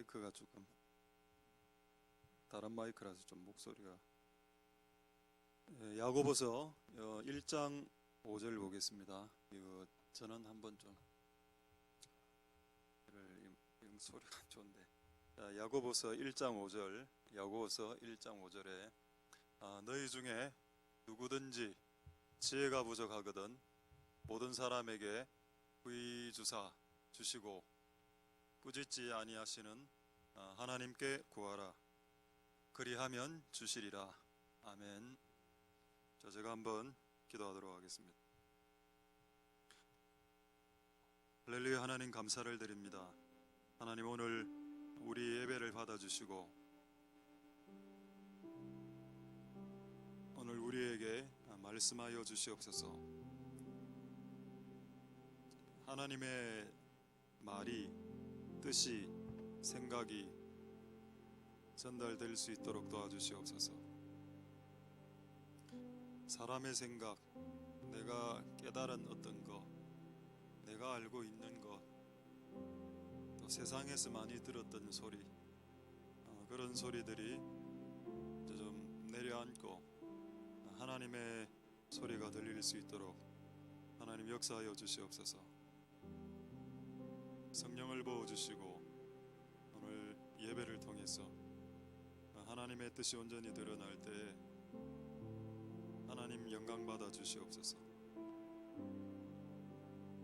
마이크가 조금 다른 마이크라서 좀 목소리가 야고보서 1장 5절 보겠습니다. 이거 저는 한번 좀 소리가 안 좋은데 야고보서 1장 5절 야고보서 1장 5절에 너희 중에 누구든지 지혜가 부족하거든 모든 사람에게 부이 주시고 꾸짖지 아니하시는 하나님께 구하라. 그리하면 주시리라. 아멘. 자, 제가 한번 기도하도록 하겠습니다. 할렐루야. 하나님 감사를 드립니다. 하나님 오늘 우리 예배를 받아주시고 오늘 우리에게 말씀하여 주시옵소서. 하나님의 말이 뜻이 생각이 전달될 수 있도록 도와주시옵소서. 사람의 생각, 내가 깨달은 어떤 것, 내가 알고 있는 것, 또 세상에서 많이 들었던 소리, 그런 소리들이 좀 내려앉고 하나님의 소리가 들릴 수 있도록 하나님 역사하여 주시옵소서. 성령을 부어주시고 오늘 예배를 통해서 하나님의 뜻이 온전히 드러날 때에 하나님 영광 받아 주시옵소서.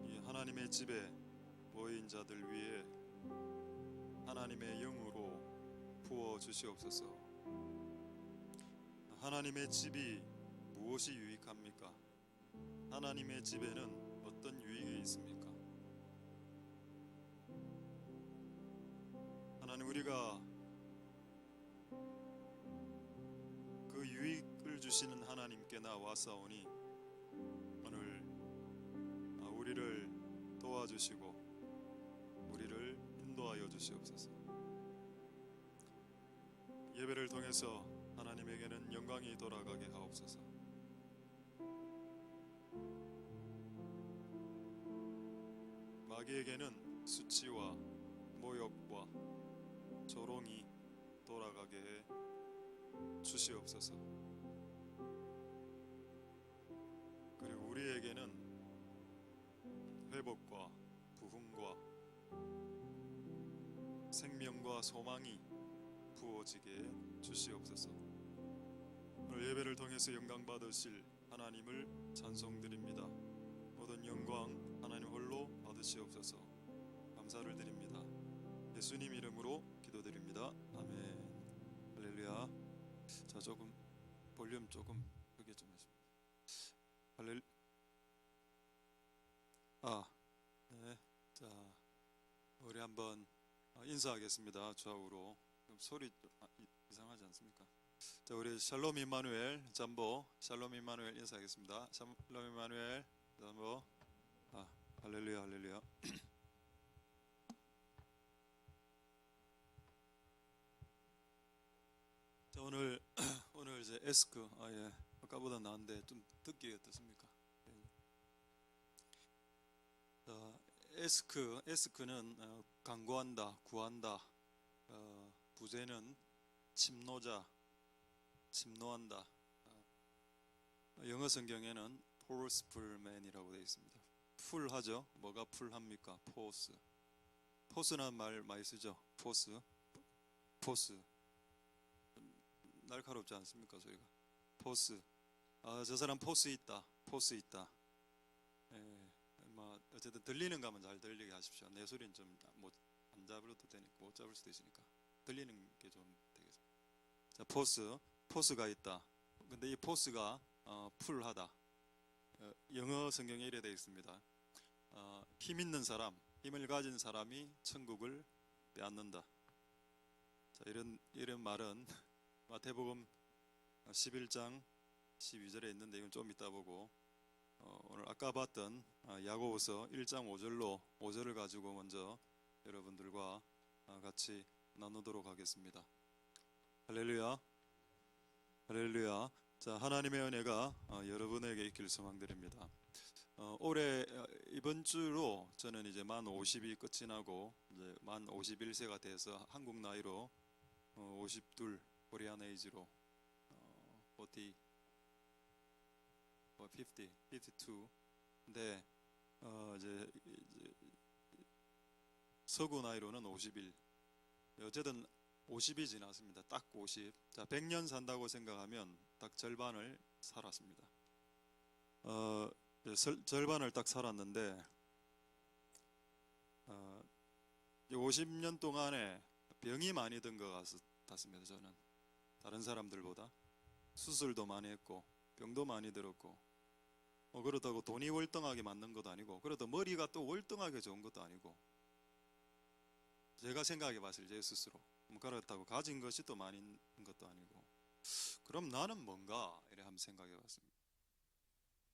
이 하나님의 집에 모인 자들 위에 하나님의 영으로 부어 주시옵소서. 하나님의 집이 무엇이 유익합니까? 하나님의 집에는 어떤 유익이 있습니까? 하나님, 우리가 그 유익을 주시는 하나님께 나와사오니 오늘 우리를 도와주시고 우리를 인도하여 주시옵소서. 예배를 통해서 하나님에게는 영광이 돌아가게 하옵소서. 마귀에게는 수치와 모욕과 조롱이 돌아가게 해 주시옵소서. 그리고 우리에게는 회복과 부흥과 생명과 소망이 부어지게 해 주시옵소서. 오늘 예배를 통해서 영광 받으실 하나님을 찬송드립니다. 모든 영광 하나님 홀로 받으시옵소서. 감사를 드립니다. 예수님 이름으로 기도드립니다. 아멘. 할렐루야. 자, 조금 볼륨 조금 크게 좀 하십시오. 네. 자, 우리 한번 인사하겠습니다. 좌우로. 소리 이상하지 않습니까? 자, 우리 샬롬 임마누엘 잠보 샬롬 임마누엘 인사하겠습니다. 샬롬 임마누엘 잠보. 할렐루야 할렐루야. 자, 오늘 이제 에스크 아까보다 나은데 좀 듣기 어떻습니까? 자, 에스크는 강구한다, 구한다. 부제는 침노자, 침노한다. 영어 성경에는 forceful man이라고 되어 있습니다. 풀하죠. 뭐가 풀합니까? 포스라는 말 많이 쓰죠. 포스. 날카롭지 않습니까? 소리가. 포스. 저 사람 포스 있다. 어쨌든 들리는 가면 잘 들리게 하십시오. 내 소리는 좀 안 잡아도 되니까, 못 잡을 수도 있으니까 들리는 게 좀 되겠습니다. 자, 포스가 있다. 근데 이 포스가 풀하다. 영어 성경에 이래 되어 있습니다. 힘 있는 사람, 힘을 가진 사람이 천국을 빼앗는다. 자, 이런 말은 마태복음 11장 12절에 있는데 이건 좀 이따 보고 오늘 아까 봤던 야고보서 1장 5절을 가지고 먼저 여러분들과 같이 나누도록 하겠습니다. 할렐루야. 할렐루야. 자, 하나님의 은혜가 여러분에게 있길 소망드립니다. 올해 이번 주로 저는 이제 만 50이 끝이 나고 이제 만 51세가 돼서 한국 나이로 52 코리안 에이지로 40 50 52 근데 이제 서구 나이로는 51 어쨌든 50이 지났습니다. 딱 50. 자, 100년 산다고 생각하면 딱 절반을 살았습니다. 절반을 딱 살았는데 50년 동안에 병이 많이 든 것 같습니다. 저는 다른 사람들보다 수술도 많이 했고 병도 많이 들었고 그렇다고 돈이 월등하게 맞는 것도 아니고 그래도 머리가 또 월등하게 좋은 것도 아니고 제가 생각해 봤을 때 제 스스로 그렇다고 가진 것이 또 많이 있는 것도 아니고 그럼 나는 뭔가 이래 한번 생각해 봤습니다.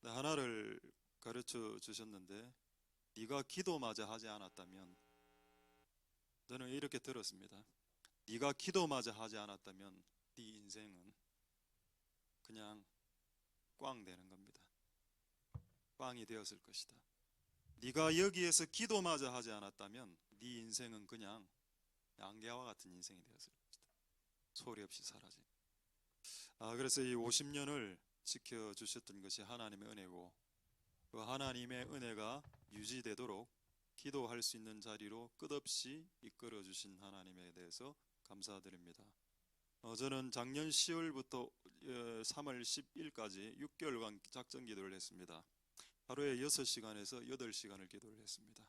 하나를 가르쳐 주셨는데 네가 기도마저 하지 않았다면 저는 이렇게 들었습니다. 네가 기도마저 하지 않았다면 네 인생은 그냥 꽝 되는 겁니다. 꽝이 되었을 것이다. 네가 여기에서 기도마저 하지 않았다면 네 인생은 그냥 양계와 같은 인생이 되었을 것이다. 소리 없이 사라진. 그래서 이 50년을 지켜주셨던 것이 하나님의 은혜고 그 하나님의 은혜가 유지되도록 기도할 수 있는 자리로 끝없이 이끌어 주신 하나님에 대해서 감사드립니다. 저는 작년 10월부터 3월 10일까지 6개월간 작전 기도를 했습니다. 하루에 6시간에서 8시간을 기도를 했습니다.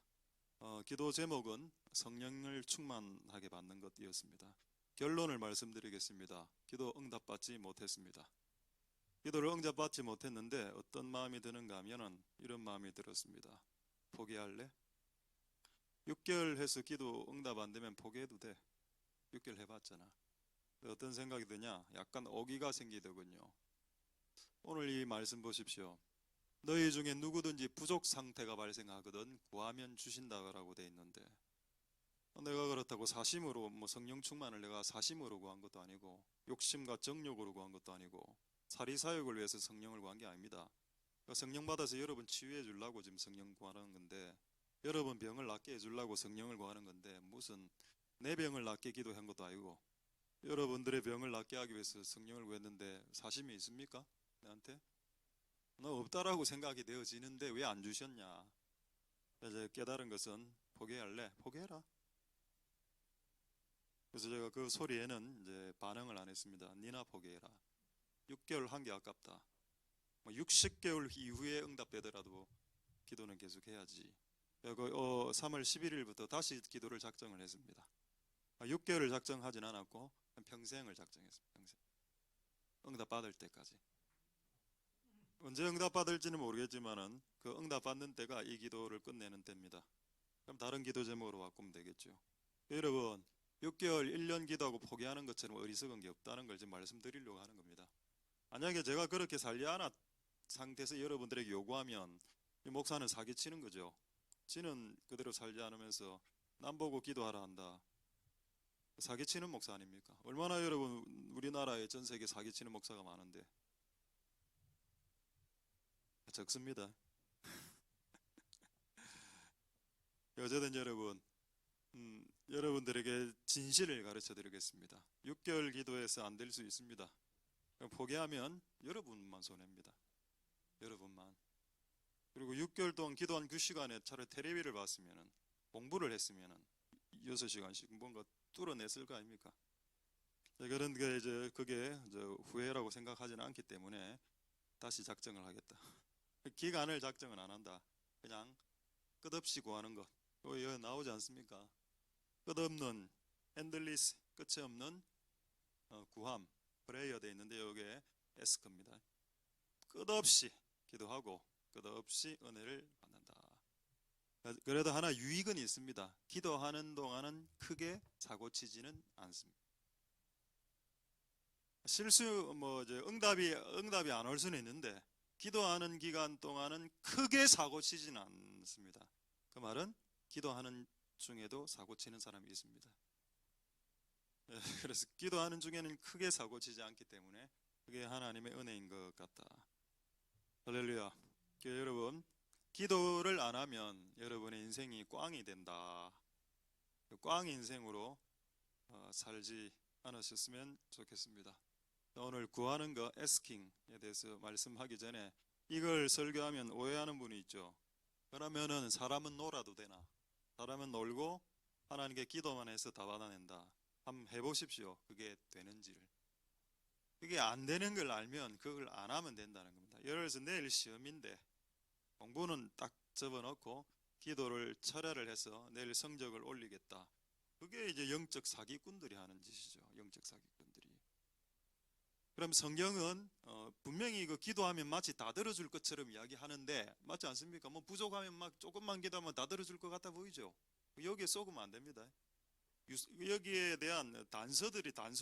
기도 제목은 성령을 충만하게 받는 것이었습니다. 결론을 말씀드리겠습니다. 기도 응답받지 못했습니다. 기도를 응답받지 못했는데 어떤 마음이 드는가 하면은 이런 마음이 들었습니다. 포기할래? 6개월 해서 기도 응답 안 되면 포기해도 돼. 6개월 해봤잖아. 어떤 생각이 드냐? 약간 오기가 생기더군요. 오늘 이 말씀 보십시오. 너희 중에 누구든지 부족 상태가 발생하거든 구하면 주신다라고 돼 있는데 내가 그렇다고 사심으로 성령 충만을 내가 사심으로 구한 것도 아니고 욕심과 정욕으로 구한 것도 아니고 사리사욕을 위해서 성령을 구한 게 아닙니다. 성령 받아서 여러분 치유해 주려고 지금 성령 구하는 건데 여러분 병을 낫게 해주려고 성령을 구하는 건데 무슨 내 병을 낫게 기도한 것도 아니고 여러분들의 병을 낫게 하기 위해서 성령을 구했는데 사심이 있습니까? 내한테? 너 없다라고 생각이 되어지는데 왜 안 주셨냐? 이제 깨달은 것은 포기할래? 포기해라. 그래서 제가 그 소리에는 이제 반응을 안 했습니다. 니나 포기해라. 6개월 한 게 아깝다. 60개월 이후에 응답되더라도 기도는 계속 해야지. 3월 11일부터 다시 기도를 작정을 했습니다. 6개월을 작정하진 않았고 평생을 작정했습니다. 평생. 응답 받을 때까지. 언제 응답 받을지는 모르겠지만은 그 응답 받는 때가 이 기도를 끝내는 때입니다. 그럼 다른 기도 제목으로 바꾸면 되겠죠. 여러분 6개월, 1년 기도하고 포기하는 것처럼 어리석은 게 없다는 걸 지금 말씀드리려고 하는 겁니다. 만약에 제가 그렇게 살지 않았 상태에서 여러분들에게 요구하면 이 목사는 사기치는 거죠. 지는 그대로 살지 않으면서 남 보고 기도하라 한다. 사기치는 목사 아닙니까? 얼마나 여러분 우리나라에 전 세계 사기치는 목사가 많은데 적습니다. 어쨌든 여러분 여러분들에게 진실을 가르쳐 드리겠습니다. 6개월 기도해서 안 될 수 있습니다. 포기하면 여러분만 손해입니다. 여러분만. 그리고 6개월 동안 기도한 그 시간에 차라리 텔레비를 봤으면 공부를 했으면 6시간씩 뭔가 뚫어냈을 거 아닙니까? 그런 게 이제 그게 후회라고 생각하지는 않기 때문에 다시 작정을 하겠다. 기간을 작정은 안 한다. 그냥 끝없이 구하는 것. 여기 나오지 않습니까? 끝없는 엔들리스 끝이 없는 구함 프레이어 돼 있는데 여기에 에스크입니다. 끝없이 기도하고 끝없이 은혜를 받는다. 그래도 하나 유익은 있습니다. 기도하는 동안은 크게 사고치지는 않습니다. 실수 응답이 안 올 수는 있는데 기도하는 기간 동안은 크게 사고치지는 않습니다. 그 말은 기도하는 중에도 사고치는 사람이 있습니다. 그래서 기도하는 중에는 크게 사고치지 않기 때문에 그게 하나님의 은혜인 것 같다. 할렐루야. 여러분 기도를 안 하면 여러분의 인생이 꽝이 된다. 꽝 인생으로 살지 않으셨으면 좋겠습니다. 오늘 구하는 거 asking,에 대해서 말씀하기 전에 이걸 설교하면 오해하는 분이 있죠. 그러면은 사람은 놀아도 되나? 사람은 놀고 하나님께 기도만 해서 다 받아낸다. 한번 해보십시오. 그게 되는지를. 그게 안 되는 걸 알면 그걸 안 하면 된다는 겁니다. 예를 들어서 내일 시험인데 공부는 딱 접어놓고 기도를 철야를 해서 내일 성적을 올리겠다. 그게 이제 영적 사기꾼들이 하는 짓이죠. 영적 사기꾼들이. 그럼 성경은 분명히 이거 기도하면 마치 다 들어줄 것처럼 이야기하는데 맞지 않습니까? 뭐 부족하면 막 조금만 기도하면 다 들어줄 것 같아 보이죠? 여기에 속으면 안 됩니다. 여기에 대한 단서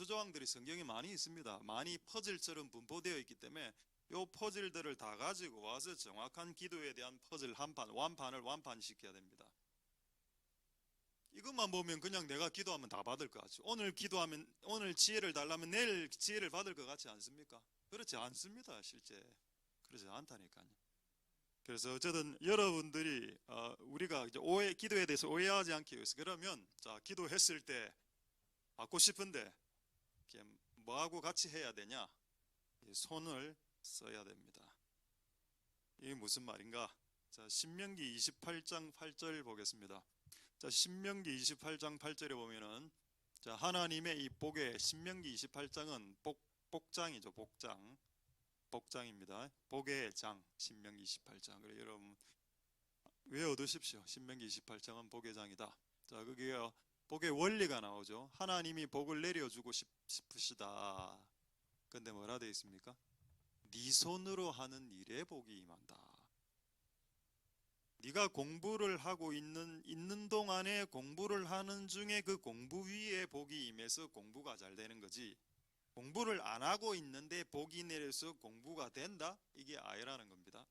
조항들이 성경에 많이 있습니다. 많이 퍼즐처럼 분포되어 있기 때문에 이 퍼즐들을 다 가지고 와서 정확한 기도에 대한 퍼즐 완판을 완판시켜야 됩니다. 이것만 보면 그냥 내가 기도하면 다 받을 것 같죠. 오늘 기도하면 오늘 지혜를 달라면 내일 지혜를 받을 것 같지 않습니까? 그렇지 않습니다. 실제 그렇지 않다니까요. 그래서 어쨌든 여러분들이 우리가 이제 기도에 대해서 오해하지 않기 위해서 그러면 자 기도했을 때 받고 싶은데 뭐하고 같이 해야 되냐? 손을 써야 됩니다. 이게 무슨 말인가? 자 신명기 28장 8절 보겠습니다. 자 신명기 28장 8절에 보면은 자 하나님의 이 복에 신명기 28장은 복장이죠. 복장입니다. 복의 장 신명기 28장. 그래 여러분 외워두십시오. 신명기 28장은 복의 장이다. 자 거기에 복의 원리가 나오죠. 하나님이 복을 내려주고 싶으시다. 근데 뭐라 되어 있습니까? 네 손으로 하는 일에 복이 임한다. 네가 공부를 하고 있는 동안에 공부를 하는 중에 그 공부 위에 복이 임해서 공부가 잘 되는 거지. 공부를 안 하고 있는데 복이 내려서 공부가 된다? 이게 아니라는 겁니다.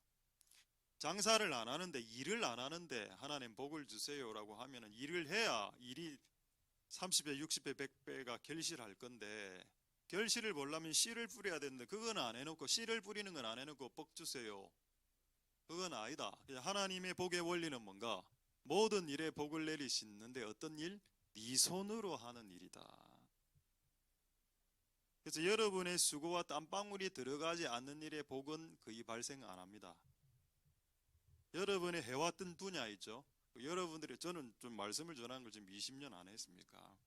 장사를 안 하는데 일을 안 하는데 하나님 복을 주세요라고 하면은 일을 해야 일이 30배, 60배, 100배가 결실할 건데 결실을 보려면 씨를 뿌려야 되는데 그건 안 해놓고 씨를 뿌리는 건 안 해놓고 복 주세요. 그건 아니다. 하나님의 복의 원리는 뭔가? 모든 일에 복을 내리시는데 어떤 일? 네 손으로 하는 일이다. 그래서 여러분의 수고와 땀방울이 들어가지 않는 일에 복은 거의 발생 안 합니다. 여러분이 해왔던 분야 있죠. 여러분들이 저는 좀 말씀을 전한 걸 지금 20년 안 했습니까?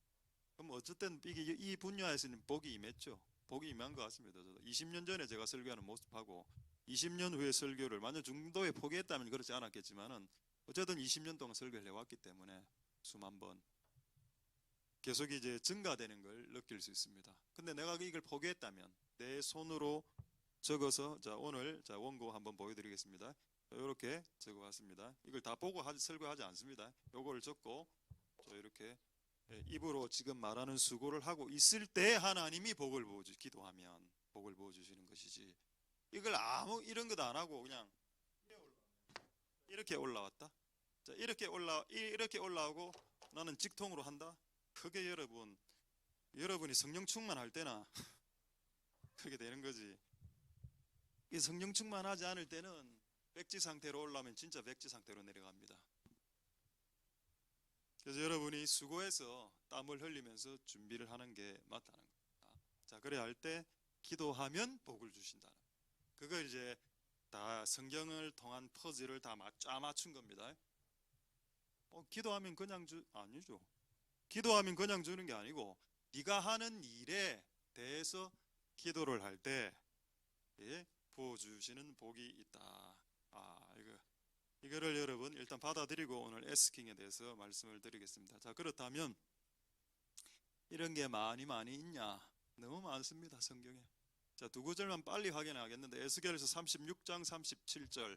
그럼 어쨌든 이 분야에서는 복이 임했죠. 복이 임한 것 같습니다. 20년 전에 제가 설교하는 모습하고 20년 후에 설교를 완전 중도에 포기했다면 그렇지 않았겠지만은 어쨌든 20년 동안 설교를 해왔기 때문에 수만 번 계속 이제 증가되는 걸 느낄 수 있습니다. 근데 내가 이걸 포기했다면 내 손으로 적어서 자 오늘 자 원고 한번 보여드리겠습니다. 이렇게 적어왔습니다. 이걸 다 보고 설교하지 않습니다. 요거를 적고 이렇게 입으로 지금 말하는 수고를 하고 있을 때 하나님이 복을 기도하면 복을 부어주시는 것이지. 이걸 이런 것도 안 하고 그냥 이렇게 올라왔다. 자 이렇게 올라오고 나는 직통으로 한다. 그게 여러분이 성령 충만할 때나 그렇게 되는 거지. 이 성령 충만하지 않을 때는 백지 상태로 올라오면 진짜 백지 상태로 내려갑니다. 그래서 여러분이 수고해서 땀을 흘리면서 준비를 하는 게 맞다는 겁니다. 자, 그래야 할 때 기도하면 복을 주신다는. 그걸 이제 다 성경을 통한 퍼즐을 다 맞춘 겁니다. 기도하면 그냥 아니죠. 기도하면 그냥 주는 게 아니고 네가 하는 일에 대해서 기도를 할 때 부어주시는 복이 있다. 이거를 여러분 일단 받아들이고 오늘 에스킹에 대해서 말씀을 드리겠습니다. 자 그렇다면 이런 게 많이 있냐? 너무 많습니다. 성경에. 자 두 구절만 빨리 확인하겠는데 에스겔서 36장 37절.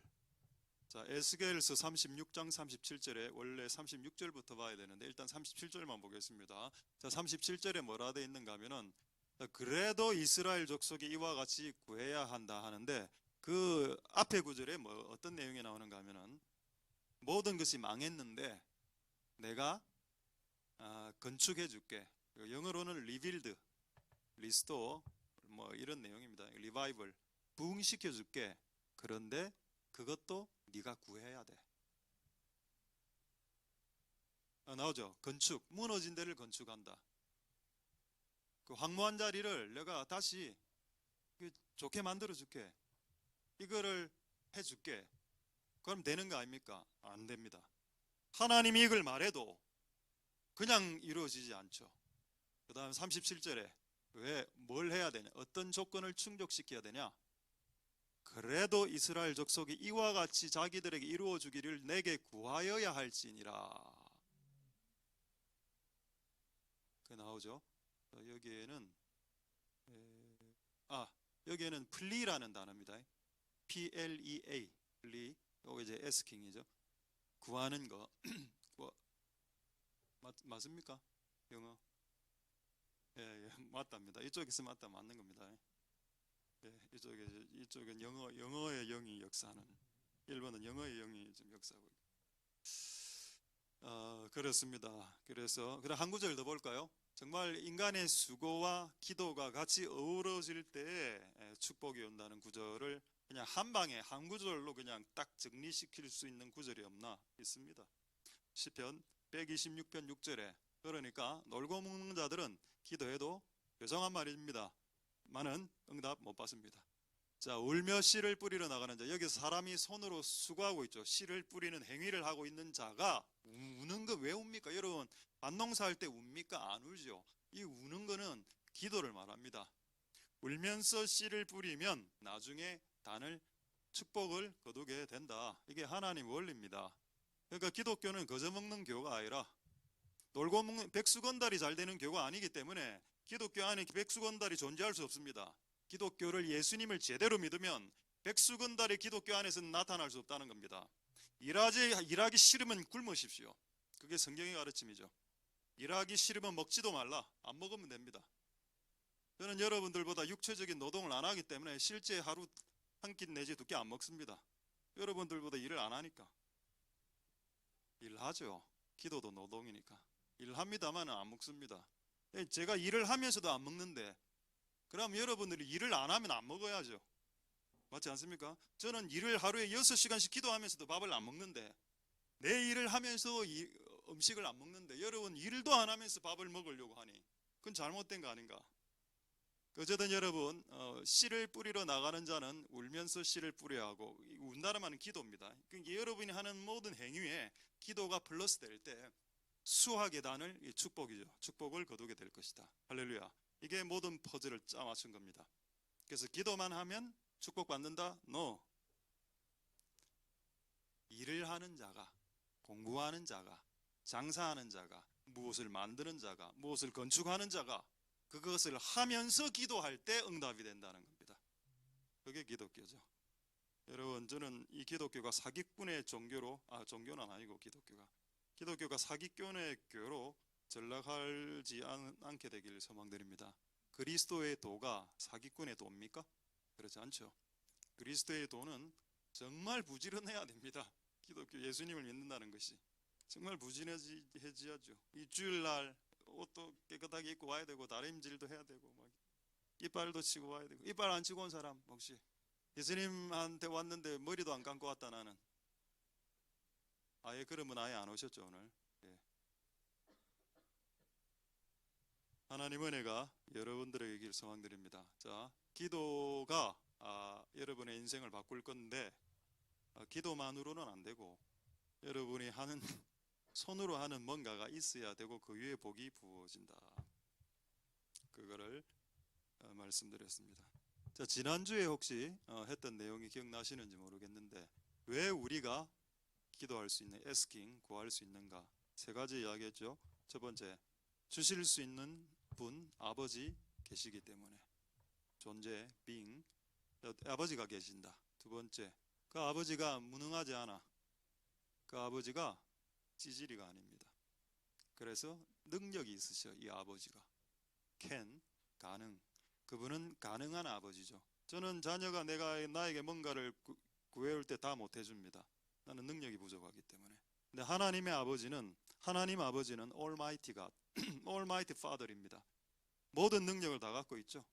자 에스겔서 36장 37절에 원래 36절부터 봐야 되는데 일단 37절만 보겠습니다. 자 37절에 뭐라 되어 있는가 하면은 그래도 이스라엘 족속이 이와 같이 구해야 한다 하는데 그 앞에 구절에 어떤 내용이 나오는가 하면은 모든 것이 망했는데 내가 건축해 줄게. 영어로는 rebuild, restore 이런 내용입니다. 리바이벌 부흥시켜 줄게. 그런데 그것도 네가 구해야 돼. 나오죠? 건축, 무너진 데를 건축한다. 그 황무한 자리를 내가 다시 좋게 만들어 줄게. 이거를 해줄게. 그럼 되는 거 아닙니까? 안 됩니다. 하나님이 이걸 말해도 그냥 이루어지지 않죠. 그 다음 37절에 왜 뭘 해야 되냐? 어떤 조건을 충족시켜야 되냐? 그래도 이스라엘 족속이 이와 같이 자기들에게 이루어 주기를 내게 구하여야 할지니라. 그 나오죠. 여기에는 여기에는 플리라는 단어입니다. PLEA, 플리. 이거 이제 asking 이죠. 구하는 거. 맞습니까? 영어? 예, 맞답니다. 이쪽에서 맞다 맞는 겁니다. 예, 이쪽은 영어의 영이 역사하는, 일본은 영어의 영이 좀 역사하고. 그렇습니다. 그래서 한 구절 더 볼까요? 정말 인간의 수고와 기도가 같이 어우러질 때에 축복이 온다는 구절을 그냥 한 방에 한 구절로 그냥 딱 정리시킬 수 있는 구절이 없나 있습니다. 시편 126편 6절에 그러니까 놀고 먹는 자들은 기도해도 죄송한 말입니다. 많은 응답 못 받습니다. 자, 울며 씨를 뿌리러 나가는 자, 여기서 사람이 손으로 수고하고 있죠. 씨를 뿌리는 행위를 하고 있는 자가 우는 거 왜 웁니까? 여러분, 밭농사할 때 웁니까? 안 울죠. 이 우는 거는 기도를 말합니다. 울면서 씨를 뿌리면 나중에 단을 축복을 거두게 된다. 이게 하나님 원리입니다. 그러니까 기독교는 거저 먹는 교가 아니라 놀고 먹는 백수건달이 잘 되는 교가 아니기 때문에 기독교 안에 백수건달이 존재할 수 없습니다. 기독교를, 예수님을 제대로 믿으면 백수건달이 기독교 안에서는 나타날 수 없다는 겁니다. 일하기 싫으면 굶으십시오. 그게 성경의 가르침이죠. 일하기 싫으면 먹지도 말라. 안 먹으면 됩니다. 저는 여러분들보다 육체적인 노동을 안 하기 때문에 실제 하루 한 끼 내지 두 끼 안 먹습니다. 여러분들보다 일을 안 하니까. 일하죠. 기도도 노동이니까. 일합니다만 안 먹습니다. 제가 일을 하면서도 안 먹는데 그럼 여러분들이 일을 안 하면 안 먹어야죠. 맞지 않습니까? 저는 일을 하루에 6시간씩 기도하면서도 밥을 안 먹는데 내 일을 하면서 음식을 안 먹는데 여러분 일도 안 하면서 밥을 먹으려고 하니 그건 잘못된 거 아닌가? 어쨌든 여러분, 씨를 뿌리러 나가는 자는 울면서 씨를 뿌려야 하고, 운다는 말은 기도입니다. 그러니까 여러분이 하는 모든 행위에 기도가 플러스 될 때 수확의 단을 축복이죠. 축복을 거두게 될 것이다. 할렐루야. 이게 모든 퍼즐을 짜 맞춘 겁니다. 그래서 기도만 하면 축복받는다? No. 일을 하는 자가, 공부하는 자가, 장사하는 자가, 무엇을 만드는 자가, 무엇을 건축하는 자가 그것을 하면서 기도할 때 응답이 된다는 겁니다. 그게 기독교죠. 여러분, 저는 이 기독교가 사기꾼의 종교로, 종교는 아니고 기독교가 사기꾼의 교로 전락하지 않게 되기를 소망드립니다. 그리스도의 도가 사기꾼의 도입니까? 그렇지 않죠. 그리스도의 도는 정말 부지런해야 됩니다. 기독교 예수님을 믿는다는 것이 정말 부지런해야죠. 이 주일날 옷도 깨끗하게 입고 와야 되고 다림질도 해야 되고 막 이빨도 치고 와야 되고. 이빨 안 치고 온 사람 혹시 예수님한테 왔는데 머리도 안 감고 왔다 나는? 그러면 아예 안 오셨죠 오늘. 예. 하나님 은혜가 여러분들에게 길 소망드립니다. 자, 기도가 여러분의 인생을 바꿀 건데 기도만으로는 안 되고 여러분이 하는 손으로 하는 뭔가가 있어야 되고 그 위에 복이 부어진다. 그거를 말씀드렸습니다. 자, 지난주에 혹시 했던 내용이 기억나시는지 모르겠는데 왜 우리가 기도할 수 있는, asking, 구할 수 있는가? 세 가지 이야기했죠. 첫 번째, 주실 수 있는 분, 아버지 계시기 때문에 존재, being, 아버지가 계신다. 두 번째, 그 아버지가 무능하지 않아. 그 아버지가 찌질이가 아닙니다. 그래서 능력이 있으셔. 이 아버지가 can, 가능. 그분은 가능한 아버지죠. 저는 자녀가 나에게 뭔가를 구해올 때 다 못해줍니다. 나는 능력이 부족하기 때문에. 근데 하나님 아버지는 Almighty God, Almighty Father입니다. 모든 능력을 다 갖고 있죠.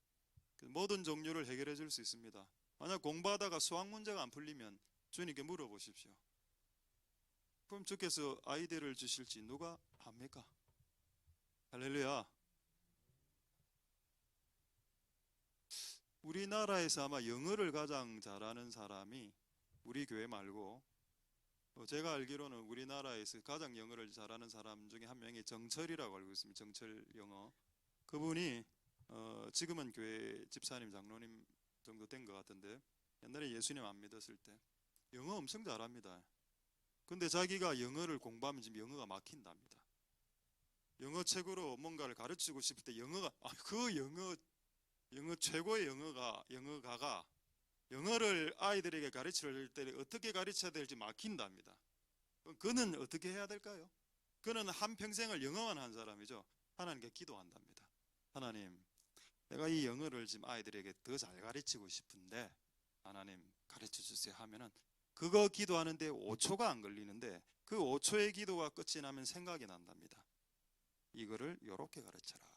모든 종류를 해결해 줄 수 있습니다. 만약 공부하다가 수학 문제가 안 풀리면 주님께 물어보십시오. 그럼 주께서 아이디어를 주실지 누가 압니까? 할렐루야. 우리나라에서 아마 영어를 가장 잘하는 사람이 우리 교회 말고, 제가 알기로는 우리나라에서 가장 영어를 잘하는 사람 중에 한 명이 정철이라고 알고 있습니다. 정철 영어. 그분이 지금은 교회 집사님 장로님 정도 된 것 같은데, 옛날에 예수님 안 믿었을 때 영어 엄청 잘합니다. 근데 자기가 영어를 공부하면 지금 영어가 막힌답니다. 영어 책으로 뭔가를 가르치고 싶을 때 그 영어 최고의 영어가가 영어를 아이들에게 가르칠 때 어떻게 가르쳐야 될지 막힌답니다. 그는 어떻게 해야 될까요? 그는 한평생을 영어만 한 사람이죠. 하나님께 기도한답니다. 하나님, 내가 이 영어를 지금 아이들에게 더 잘 가르치고 싶은데 하나님 가르쳐 주세요 하면은 그거 기도하는데 5초가 안 걸리는데 그 5초의 기도가 끝이 나면 생각이 난답니다. 이거를 요렇게 가르쳐라.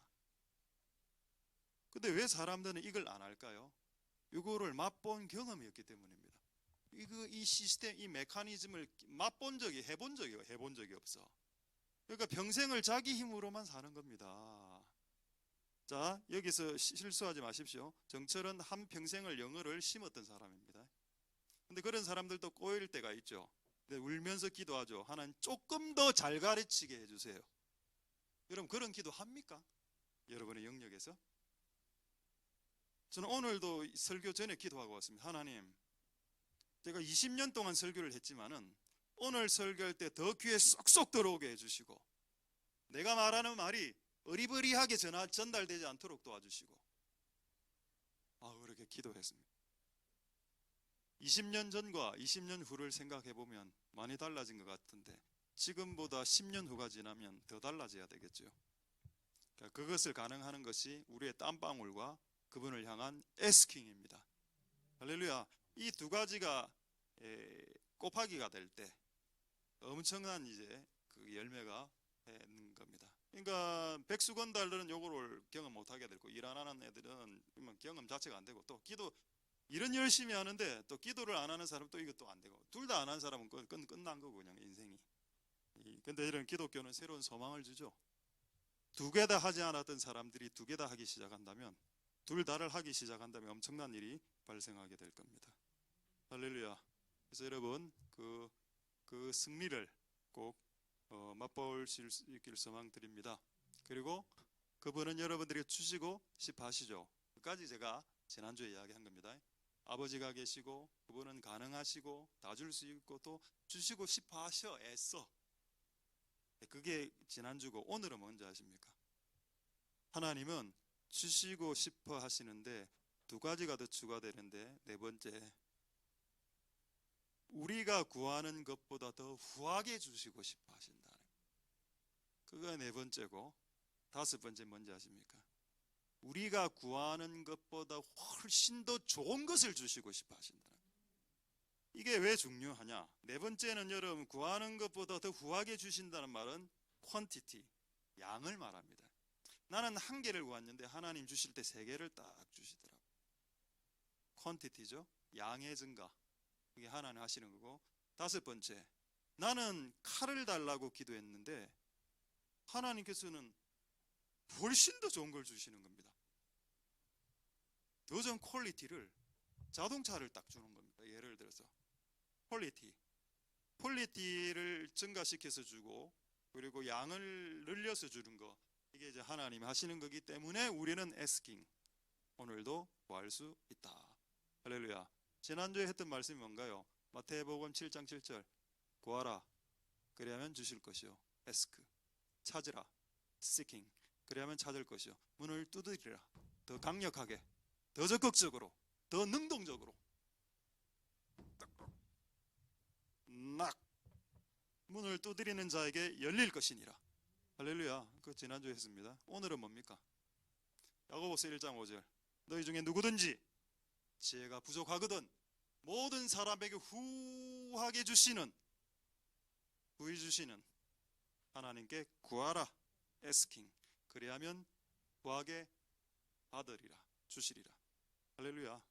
근데 왜 사람들은 이걸 안 할까요? 이거를 맛본 경험이 없기 때문입니다. 이 시스템, 이 메커니즘을 해본 적이 없어. 그러니까 평생을 자기 힘으로만 사는 겁니다. 자, 여기서 실수하지 마십시오. 정철은 한 평생을 영어를 심었던 사람입니다. 근데 그런 사람들도 꼬일 때가 있죠. 근데 울면서 기도하죠. 하나님 조금 더 잘 가르치게 해주세요. 여러분 그런 기도 합니까? 여러분의 영역에서? 저는 오늘도 설교 전에 기도하고 왔습니다. 하나님, 제가 20년 동안 설교를 했지만은 오늘 설교할 때 더 귀에 쏙쏙 들어오게 해주시고 내가 말하는 말이 어리버리하게 전달되지 않도록 도와주시고 그렇게 기도했습니다. 20년 전과 20년 후를 생각해 보면 많이 달라진 것 같은데 지금보다 10년 후가 지나면 더 달라져야 되겠죠. 그러니까 그것을 가능하는 것이 우리의 땀방울과 그분을 향한 애스킹입니다. 할렐루야. 이 두 가지가 곱하기가 될 때 엄청난 이제 그 열매가 있는 겁니다. 그러니까 백수건달들은 요거를 경험 못하게 되고 일 안 하는 애들은 경험 자체가 안 되고 또 기도 일은 열심히 하는데 또 기도를 안 하는 사람은 또 이것도 안 되고 둘 다 안 하는 사람은 끝난 거고 그냥 인생이. 근데 이런 기독교는 새로운 소망을 주죠. 두 개 다 하지 않았던 사람들이 두 개 다 하기 시작한다면 둘 다를 하기 시작한다면 엄청난 일이 발생하게 될 겁니다. 할렐루야. 그래서 여러분 그 승리를 꼭 맛볼 수 있기를 소망드립니다. 그리고 그분은 여러분들에게 주시고 싶어 하시죠. 끝까지 제가 지난주에 이야기한 겁니다. 아버지가 계시고 그분은 가능하시고 다 줄 수 있고 또 주시고 싶어 하셔 애써. 그게 지난주고 오늘은 뭔지 아십니까? 하나님은 주시고 싶어 하시는데 두 가지가 더 추가되는데 네 번째, 우리가 구하는 것보다 더 후하게 주시고 싶어 하신다는 그가 네 번째고 다섯 번째 뭔지 아십니까? 우리가 구하는 것보다 훨씬 더 좋은 것을 주시고 싶어 하신다는 이게 왜 중요하냐? 네 번째는 여러분 구하는 것보다 더 후하게 주신다는 말은 퀀티티, 양을 말합니다. 나는 한 개를 구했는데 하나님 주실 때 세 개를 딱 주시더라고요. 퀀티티죠. 양의 증가. 이게 하나님 하시는 거고 다섯 번째, 나는 칼을 달라고 기도했는데 하나님께서는 훨씬 더 좋은 걸 주시는 겁니다. 더 좋은 퀄리티를 자동차를 딱 주는 겁니다. 예를 들어서 퀄리티를 증가시켜서 주고 그리고 양을 늘려서 주는 거 이게 이제 하나님이 하시는 거기 때문에 우리는 asking 오늘도 구할 수 있다. 할렐루야. 지난주에 했던 말씀이 뭔가요? 마태복음 7장 7절 구하라 그리하면 주실 것이요 ask 찾으라 seeking 그리하면 찾을 것이요 문을 두드리라 더 강력하게 더 적극적으로 더 능동적으로 낙 문을 두드리는 자에게 열릴 것이니라. 할렐루야. 그 지난주에 했습니다. 오늘은 뭡니까? 야고보서 1장 5절 너희 중에 누구든지 지혜가 부족하거든 모든 사람에게 후하게 주시는 부히 주시는 하나님께 구하라 asking 그리하면 구하게 받으리라 주시리라. 할렐루야.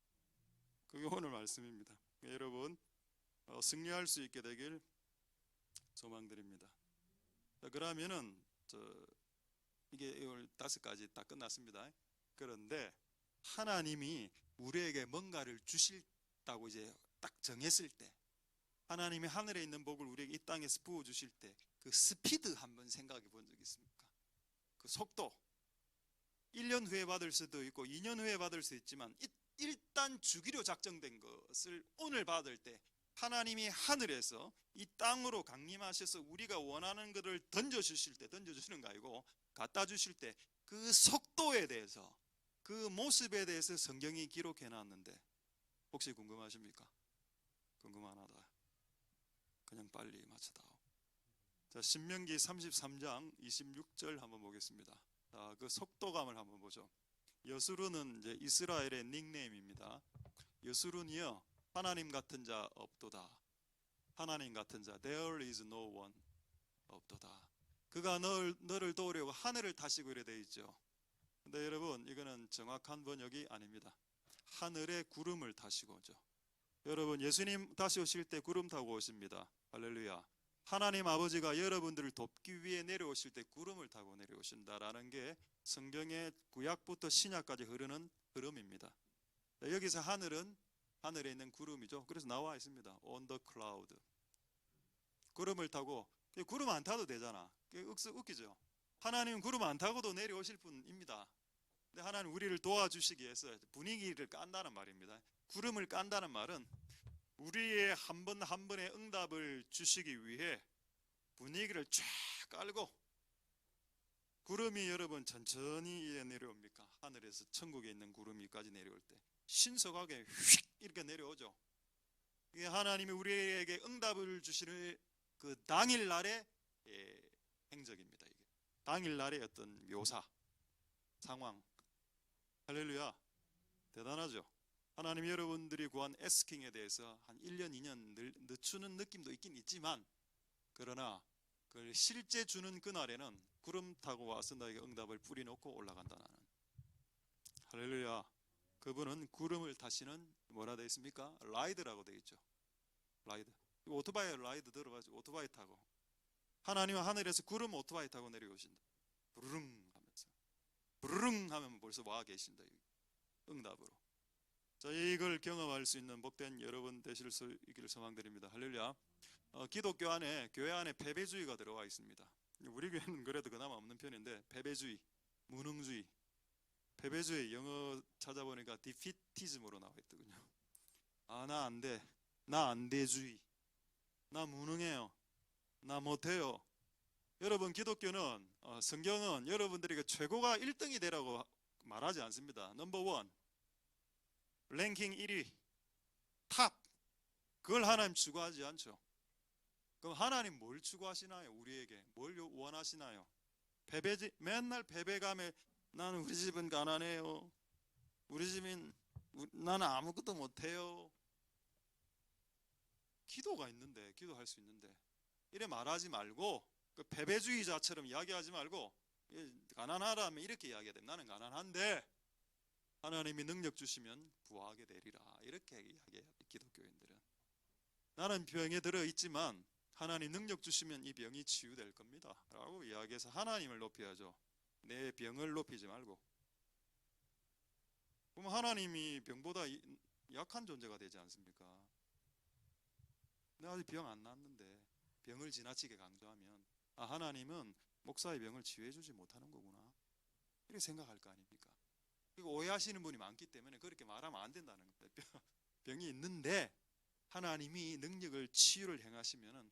그게 오늘 말씀입니다. 여러분 승리할 수 있게 되길 소망드립니다. 자, 그러면은 이게 오늘 5가지 다 끝났습니다. 그런데 하나님이 우리에게 뭔가를 주실다고 이제 딱 정했을 때, 하나님이 하늘에 있는 복을 우리에게 이 땅에서 부어 주실 때 그 스피드 한번 생각해 본 적 있습니까? 그 속도. 1년 후에 받을 수도 있고 2년 후에 받을 수 있지만 일단 주기로 작정된 것을 오늘 받을 때 하나님이 하늘에서 이 땅으로 강림하셔서 우리가 원하는 것을 던져주실 때, 던져주시는 거 아니고 갖다 주실 때 그 속도에 대해서, 그 모습에 대해서 성경이 기록해 놨는데 혹시 궁금하십니까? 궁금 안 하다. 그냥 빨리 맞춰다오. 자, 신명기 33장 26절 한번 보겠습니다. 자, 그 속도감을 한번 보죠. 여수르는 이제 이스라엘의 닉네임입니다. 여수르는요, 하나님 같은 자 없도다. 하나님 같은 자, there is no one 없도다. 그가 너를 도우려고 하늘을 타시고 이래 돼 있죠. 근데 여러분, 이거는 정확한 번역이 아닙니다. 하늘의 구름을 타시고 오죠. 여러분, 예수님 다시 오실 때 구름 타고 오십니다. 할렐루야. 하나님 아버지가 여러분들을 돕기 위해 내려오실 때 구름을 타고 내려오신다라는 게 성경의 구약부터 신약까지 흐르는 흐름입니다. 여기서 하늘은 하늘에 있는 구름이죠. 그래서 나와 있습니다. On the cloud. 구름을 타고, 구름 안 타도 되잖아. 웃기죠. 하나님은 구름 안 타고도 내려오실 분입니다. 근데 하나님 우리를 도와주시기 위해서 분위기를 깐다는 말입니다. 구름을 깐다는 말은 우리의 한 번 한 번의 응답을 주시기 위해 분위기를 쫙 깔고, 구름이 여러분 천천히 내려옵니까? 하늘에서 천국에 있는 구름이까지 내려올 때 신속하게 휙 이렇게 내려오죠. 이게 하나님이 우리에게 응답을 주시는 그 당일날의 행적입니다. 이게 당일날의 어떤 묘사, 상황. 할렐루야. 대단하죠. 하나님 여러분들이 구한 애스킹에 대해서 한 1년, 2년 늦추는 느낌도 있긴 있지만, 그러나 그걸 실제 주는 그날에는 구름 타고 와서 너에게 응답을 뿌리놓고 올라간다. 나는. 할렐루야. 그분은 구름을 타시는 뭐라 되어 있습니까? 라이드라고 되어 있죠. 라이드. 오토바이 라이드 들어가지고 오토바이 타고, 하나님은 하늘에서 구름 오토바이 타고 내려오신다. 부르릉 하면서, 부르릉 하면 벌써 와 계신다. 응답으로. 자, 이걸 경험할 수 있는 복된 여러분 되실 수 있기를 소망드립니다. 할렐루야. 기독교 안에, 교회 안에 패배주의가 들어와 있습니다. 우리 교회는 그래도 그나마 없는 편인데, 패배주의, 무능주의, 패배주의 영어 찾아보니까 디피티즘으로 나와 있더군요. 아, 나 안 돼, 나 안 돼주의, 나 무능해요, 나 못해요. 여러분, 기독교는 성경은 여러분들에게 최고가 1등이 되라고 말하지 않습니다. 넘버 원, 랭킹 1위, 탑, 그걸 하나님 추구하지 않죠. 그럼 하나님 뭘 추구하시나요? 우리에게 뭘 원하시나요? 맨날 패배감에, 나는 우리 집은 가난해요, 우리 집은 나는 아무것도 못해요. 기도가 있는데, 기도할 수 있는데 이래 말하지 말고, 그 패배주의자처럼 이야기하지 말고, 가난하다면 이렇게 이야기해야 돼. 나는 가난한데 하나님이 능력 주시면 부하게 되리라. 이렇게 이야기해요, 기독교인들은. 나는 병에 들어 있지만 하나님 능력 주시면 이 병이 치유될 겁니다 라고 이야기해서 하나님을 높여야죠. 내 병을 높이지 말고. 그럼 하나님이 병보다 약한 존재가 되지 않습니까? 내가 아직 병 안 났는데 병을 지나치게 강조하면, 아, 하나님은 목사의 병을 치유해 주지 못하는 거구나, 이렇게 생각할 거 아닙니까? 그리고 오해하시는 분이 많기 때문에 그렇게 말하면 안 된다는 겁니다. 병이 있는데 하나님이 능력을, 치유를 행하시면은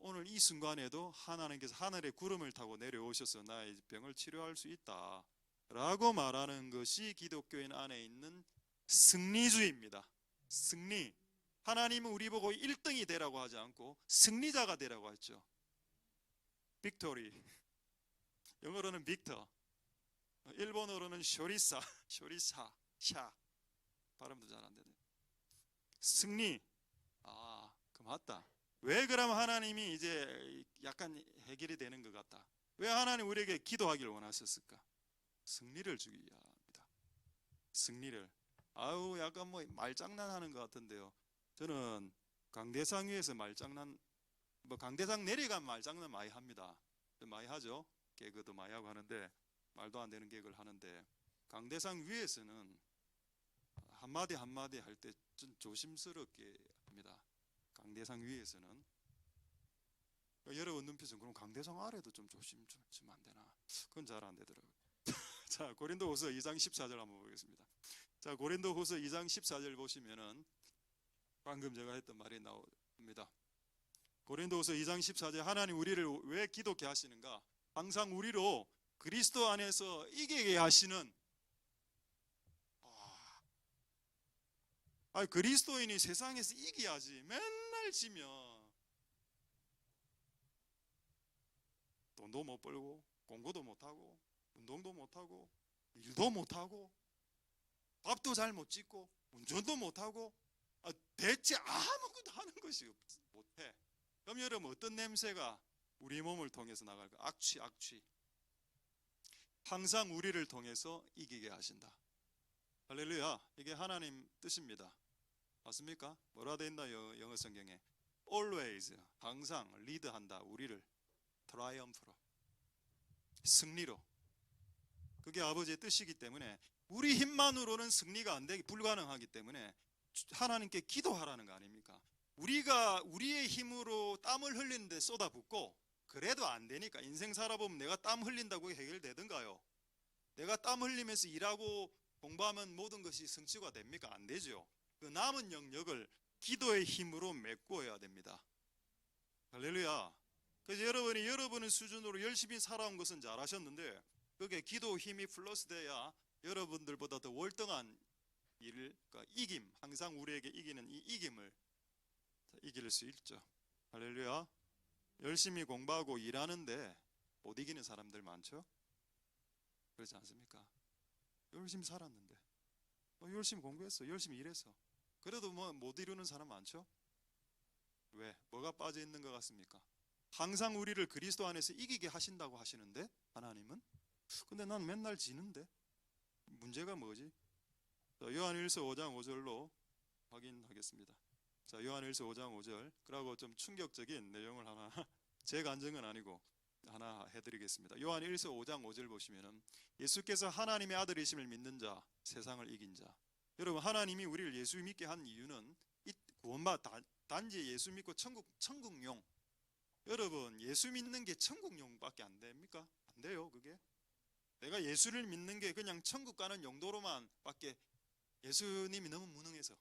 오늘 이 순간에도 하나님께서 하늘의 구름을 타고 내려오셔서 나의 병을 치료할 수 있다 라고 말하는 것이 기독교인 안에 있는 승리주의입니다. 승리. 하나님은 우리 보고 1등이 되라고 하지 않고 승리자가 되라고 했죠. 빅토리. 영어로는 빅터, 일본어로는 쇼리사, 샤. 발음도 잘 안 되네. 승리. 아, 그 맞다. 왜 그러면 하나님이 이제 약간 해결이 되는 것 같다. 왜 하나님 우리에게 기도하기를 원하셨을까? 승리를 주기 위함입니다. 승리를. 아유, 약간 뭐 말장난하는 것 같은데요. 저는 강대상 위에서 말장난, 뭐 강대상 내려가면 말장난 많이 합니다. 많이 하죠. 개그도 많이 하고 하는데, 말도 안 되는 개그를 하는데, 강대상 위에서는 한마디 한마디 할 때 좀 조심스럽게 합니다. 강대상 위에서는. 여러분 눈빛은 그럼 강대상 아래도 좀 조심 좀 하면 안 되나? 그건 잘 안 되더라고요. 자, 고린도후서 2장 14절 한번 보겠습니다. 자, 고린도후서 2장 14절 보시면은 방금 제가 했던 말이 나옵니다. 고린도후서 2장 14절, 하나님 우리를 왜 기독케 하시는가? 항상 우리로 그리스도 안에서 이기게 하시는, 그리스도인이 세상에서 이겨야지. 맨날 지면 돈도 못 벌고 공부도 못하고 운동도 못하고 일도 못하고 밥도 잘 못 짓고 운전도 못하고 대체 아무것도 하는 것이 못해. 그럼 여러분 어떤 냄새가 우리 몸을 통해서 나갈까? 악취. 항상 우리를 통해서 이기게 하신다. 할렐루야. 이게 하나님 뜻입니다. 맞습니까? 뭐라 돼 있나요? 영어 성경에 always, 항상 리드한다. 우리를 트라이엄프로, 승리로. 그게 아버지의 뜻이기 때문에 우리 힘만으로는 승리가 안 되기 불가능하기 때문에 하나님께 기도하라는 거 아닙니까? 우리가 우리의 힘으로 땀을 흘리는데 쏟아붓고 그래도 안 되니까, 인생 살아보면 내가 땀 흘린다고 해결되던가요? 내가 땀 흘리면서 일하고 공부하면 모든 것이 성취가 됩니까? 안 되죠. 그 남은 영역을 기도의 힘으로 메꾸어야 됩니다. 할렐루야. 그래서 여러분이 여러분의 수준으로 열심히 살아온 것은 잘하셨는데, 그게 기도 힘이 플러스 돼야 여러분들보다 더 월등한 일을, 그러니까 이김, 항상 우리에게 이기는 이 이김을 이길 수 있죠. 할렐루야. 열심히 공부하고 일하는데 못 이기는 사람들 많죠? 그렇지 않습니까? 열심히 살았는데, 열심히 공부했어, 열심히 일했어, 그래도 못 이루는 사람 많죠? 왜? 뭐가 빠져 있는 것 같습니까? 항상 우리를 그리스도 안에서 이기게 하신다고 하시는데 하나님은, 근데 난 맨날 지는데 문제가 뭐지? 자, 요한일서 5장 5절로 확인하겠습니다. 자, 요한일서 5장 5절. 그러고 좀 충격적인 내용을 하나 제 간증은 아니고 하나 해드리겠습니다. 요한일서 5장 5절 보시면은 예수께서 하나님의 아들이심을 믿는 자, 세상을 이긴 자. 여러분, 하나님이 우리를 예수 믿게 한 이유는 단지 예수 믿고 천국용. 여러분, 예수 믿는 게 천국용밖에 안 됩니까? 안 돼요. 그게 내가 예수를 믿는 게 그냥 천국 가는 용도로만 밖에, 예수님이 너무 무능해서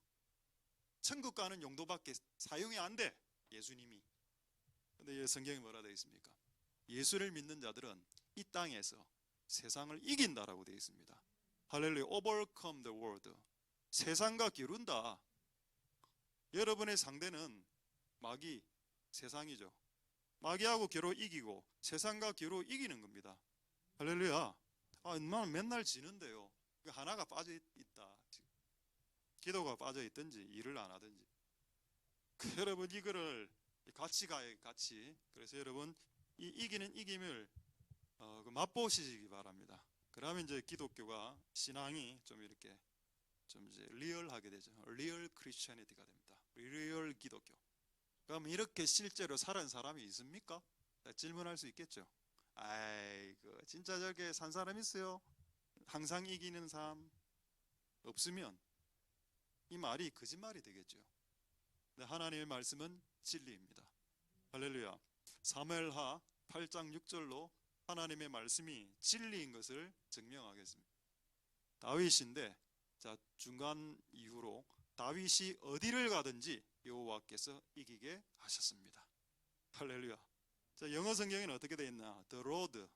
천국 가는 용도밖에 사용이 안 돼, 예수님이. 근데 성경에 뭐라 되어 있습니까? 예수를 믿는 자들은 이 땅에서 세상을 이긴다라고 되어 있습니다. 할렐루야. Overcome the world. 세상과 겨룬다. 여러분의 상대는 마귀, 세상이죠. 마귀하고 겨루 이기고 세상과 겨루 이기는 겁니다. 할렐루야. 나는 맨날 지는데요. 하나가 빠져 있다. 기도가 빠져 있든지 일을 안 하든지. 여러분, 이거를 같이 가요, 같이. 그래서 여러분, 이 이기는 이김을 맛보시기 바랍니다. 그러면 이제 기독교가, 신앙이 좀 이렇게 좀 이제 리얼하게 되죠. 리얼 크리스천리티가 됩니다. 리얼 기독교. 그럼 이렇게 실제로 살은 사람이 있습니까? 질문할 수 있겠죠. 아이고, 진짜 저렇게 산 사람 있어요? 항상 이기는 삶 없으면 이 말이 거짓말이 되겠죠. 근데 하나님의 말씀은 진리입니다. 할렐루야. 사무엘하 8장 6절로 하나님의 말씀이 진리인 것을 증명하겠습니다. 다윗인데, 자, 중간 이후로 다윗이 어디를 가든지 여호와께서 이기게 하셨습니다. 할렐루야. 자, 영어 성경에는 어떻게 되어 있나? The road,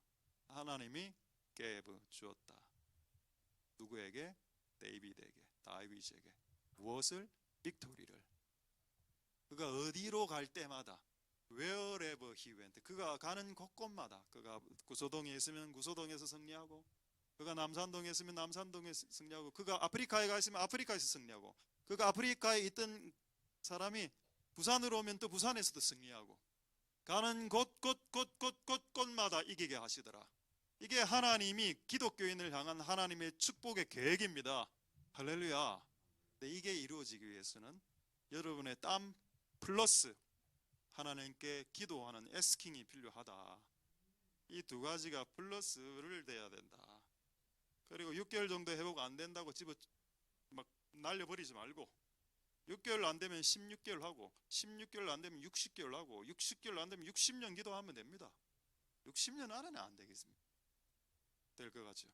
하나님이 gave, 주었다. 누구에게? 다윗에게. 무엇을? 빅토리를. 그가 어디로 갈 때마다, wherever he went, 그가 가는 곳곳마다, 그가 구소동에 있으면 구소동에서 승리하고, 그가 남산동에 있으면 남산동에서 승리하고, 그가 아프리카에 가 있으면 아프리카에서 승리하고, 그가 아프리카에 있던 사람이 부산으로 오면 또 부산에서도 승리하고, 가는 곳곳마다 이기게 하시더라. 이게 하나님이 기독교인을 향한 하나님의 축복의 계획입니다. 할렐루야. 근데 이게 이루어지기 위해서는 여러분의 땀, 플러스 하나님께 기도하는 애스킹이 필요하다. 이 두 가지가 플러스를 돼야 된다. 그리고 6개월 정도 회복 안 된다고 집어 막 날려버리지 말고 6개월 안 되면 16개월 하고 16개월 안 되면 60개월 하고 60개월 안 되면 60년 기도하면 됩니다. 60년 안에는 안 되겠습니다. 될 것 같죠.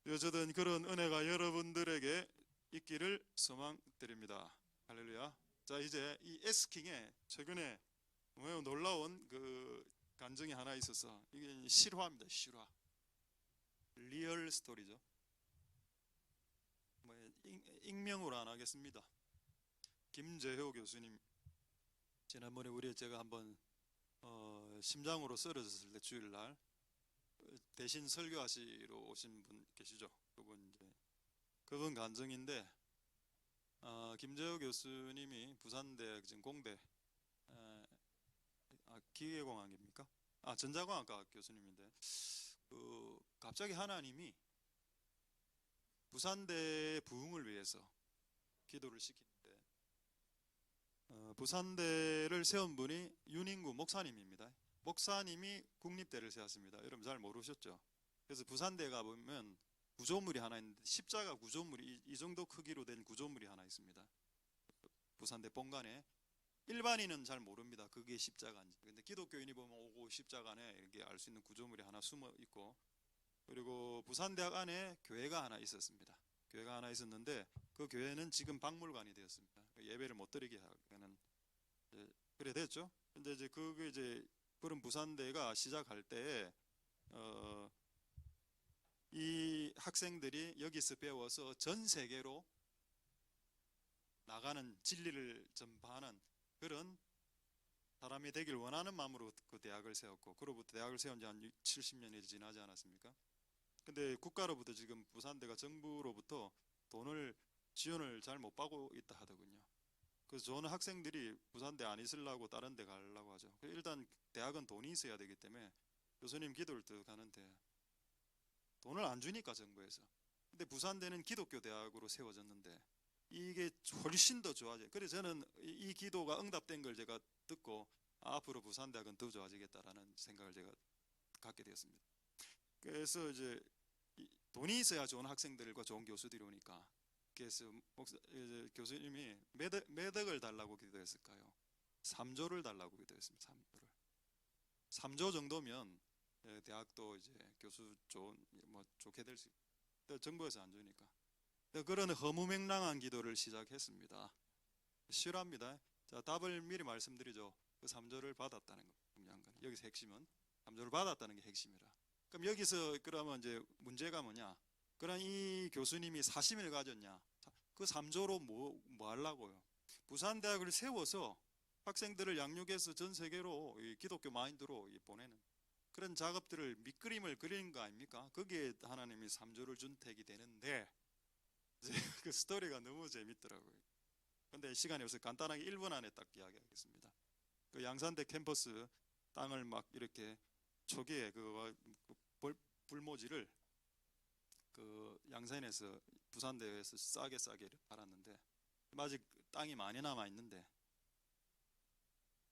어쨌든 그런 은혜가 여러분들에게 있기를 소망드립니다. 할렐루야. 자, 이제 이 에스킹에 최근에 매우 놀라운 그 간증이 하나 있어서 이게 실화입니다. 실화. 리얼 스토리죠. 익명으로 안 하겠습니다. 김재효 교수님, 지난번에 제가 한번 심장으로 쓰러졌을 때 주일날 대신 설교하시러 오신 분 계시죠? 그분 간증인데, 김재효 교수님이 부산대 지금 공대 기계공학입니까? 전자공학과 교수님인데, 갑자기 하나님이 부산대 부흥을 위해서 기도를 시키는데, 부산대를 세운 분이 윤인구 목사님입니다. 목사님이 국립대를 세웠습니다. 여러분 잘 모르셨죠? 그래서 부산대가 보면 구조물이 하나 있는데, 십자가 구조물이 이 정도 크기로 된 구조물이 하나 있습니다. 부산대 본관에 일반인은 잘 모릅니다. 그게 십자가인지. 근데 기독교인이 보면 오고 십자가 안에 이렇게 알 수 있는 구조물이 하나 숨어 있고, 그리고 부산대학 안에 교회가 하나 있었습니다. 교회가 하나 있었는데 그 교회는 지금 박물관이 되었습니다. 예배를 못 드리게 하는, 그래 됐죠. 근데 이제 그런 부산대가 시작할 때에 이 학생들이 여기서 배워서 전 세계로 나가는 진리를 전파하는 그런 사람이 되길 원하는 마음으로 그 대학을 세웠고, 그로부터 대학을 세운 지 한 70년이 지나지 않았습니까? 근데 국가로부터 지금 부산대가 정부로부터 돈을 지원을 잘 못 받고 있다 하더군요. 그래서 저는 학생들이 부산대 안 있으려고 다른 데 가려고 하죠. 일단 대학은 돈이 있어야 되기 때문에 교수님 기도를 쭉 하는데 돈을 안 주니까 정부에서. 근데 부산대는 기독교 대학으로 세워졌는데 이게 훨씬 더 좋아져요. 그래서 저는 이 기도가 응답된 걸 제가 듣고 앞으로 부산대학은 더 좋아지겠다라는 생각을 제가 갖게 되었습니다. 그래서 이제 돈이 있어야 좋은 학생들과 좋은 교수들이 오니까, 그래서 교수님이 몇 억을 달라고 기도했을까요? 3조를 달라고 기도했습니다. 3조 정도면 대학도 이제 교수 좋게 될 수 있고, 정부에서 안 주니까 그런 허무맹랑한 기도를 시작했습니다. 실화입니다. 자, 답을 미리 말씀드리죠. 그 3조를 받았다는 거 중요한 건, 여기서 핵심은 3조를 받았다는 게 핵심이라. 그럼 여기서 그러면 이제 문제가 뭐냐? 그럼 이 교수님이 사심을 가졌냐? 그 3조로 뭐 하려고요? 부산대학을 세워서 학생들을 양육해서 전 세계로 이 기독교 마인드로 보내는 그런 작업들을 밑그림을 그리는 거 아닙니까? 거기에 하나님이 3조를 준 택이 되는데, 그 스토리가 너무 재밌더라고요. 근데 시간이 없어서 간단하게 1분 안에 딱 이야기하겠습니다. 그 양산대 캠퍼스 땅을 막 이렇게 초기에 그 불모지를 그 양산에서 부산대에서 싸게 팔았는데 아직 땅이 많이 남아 있는데,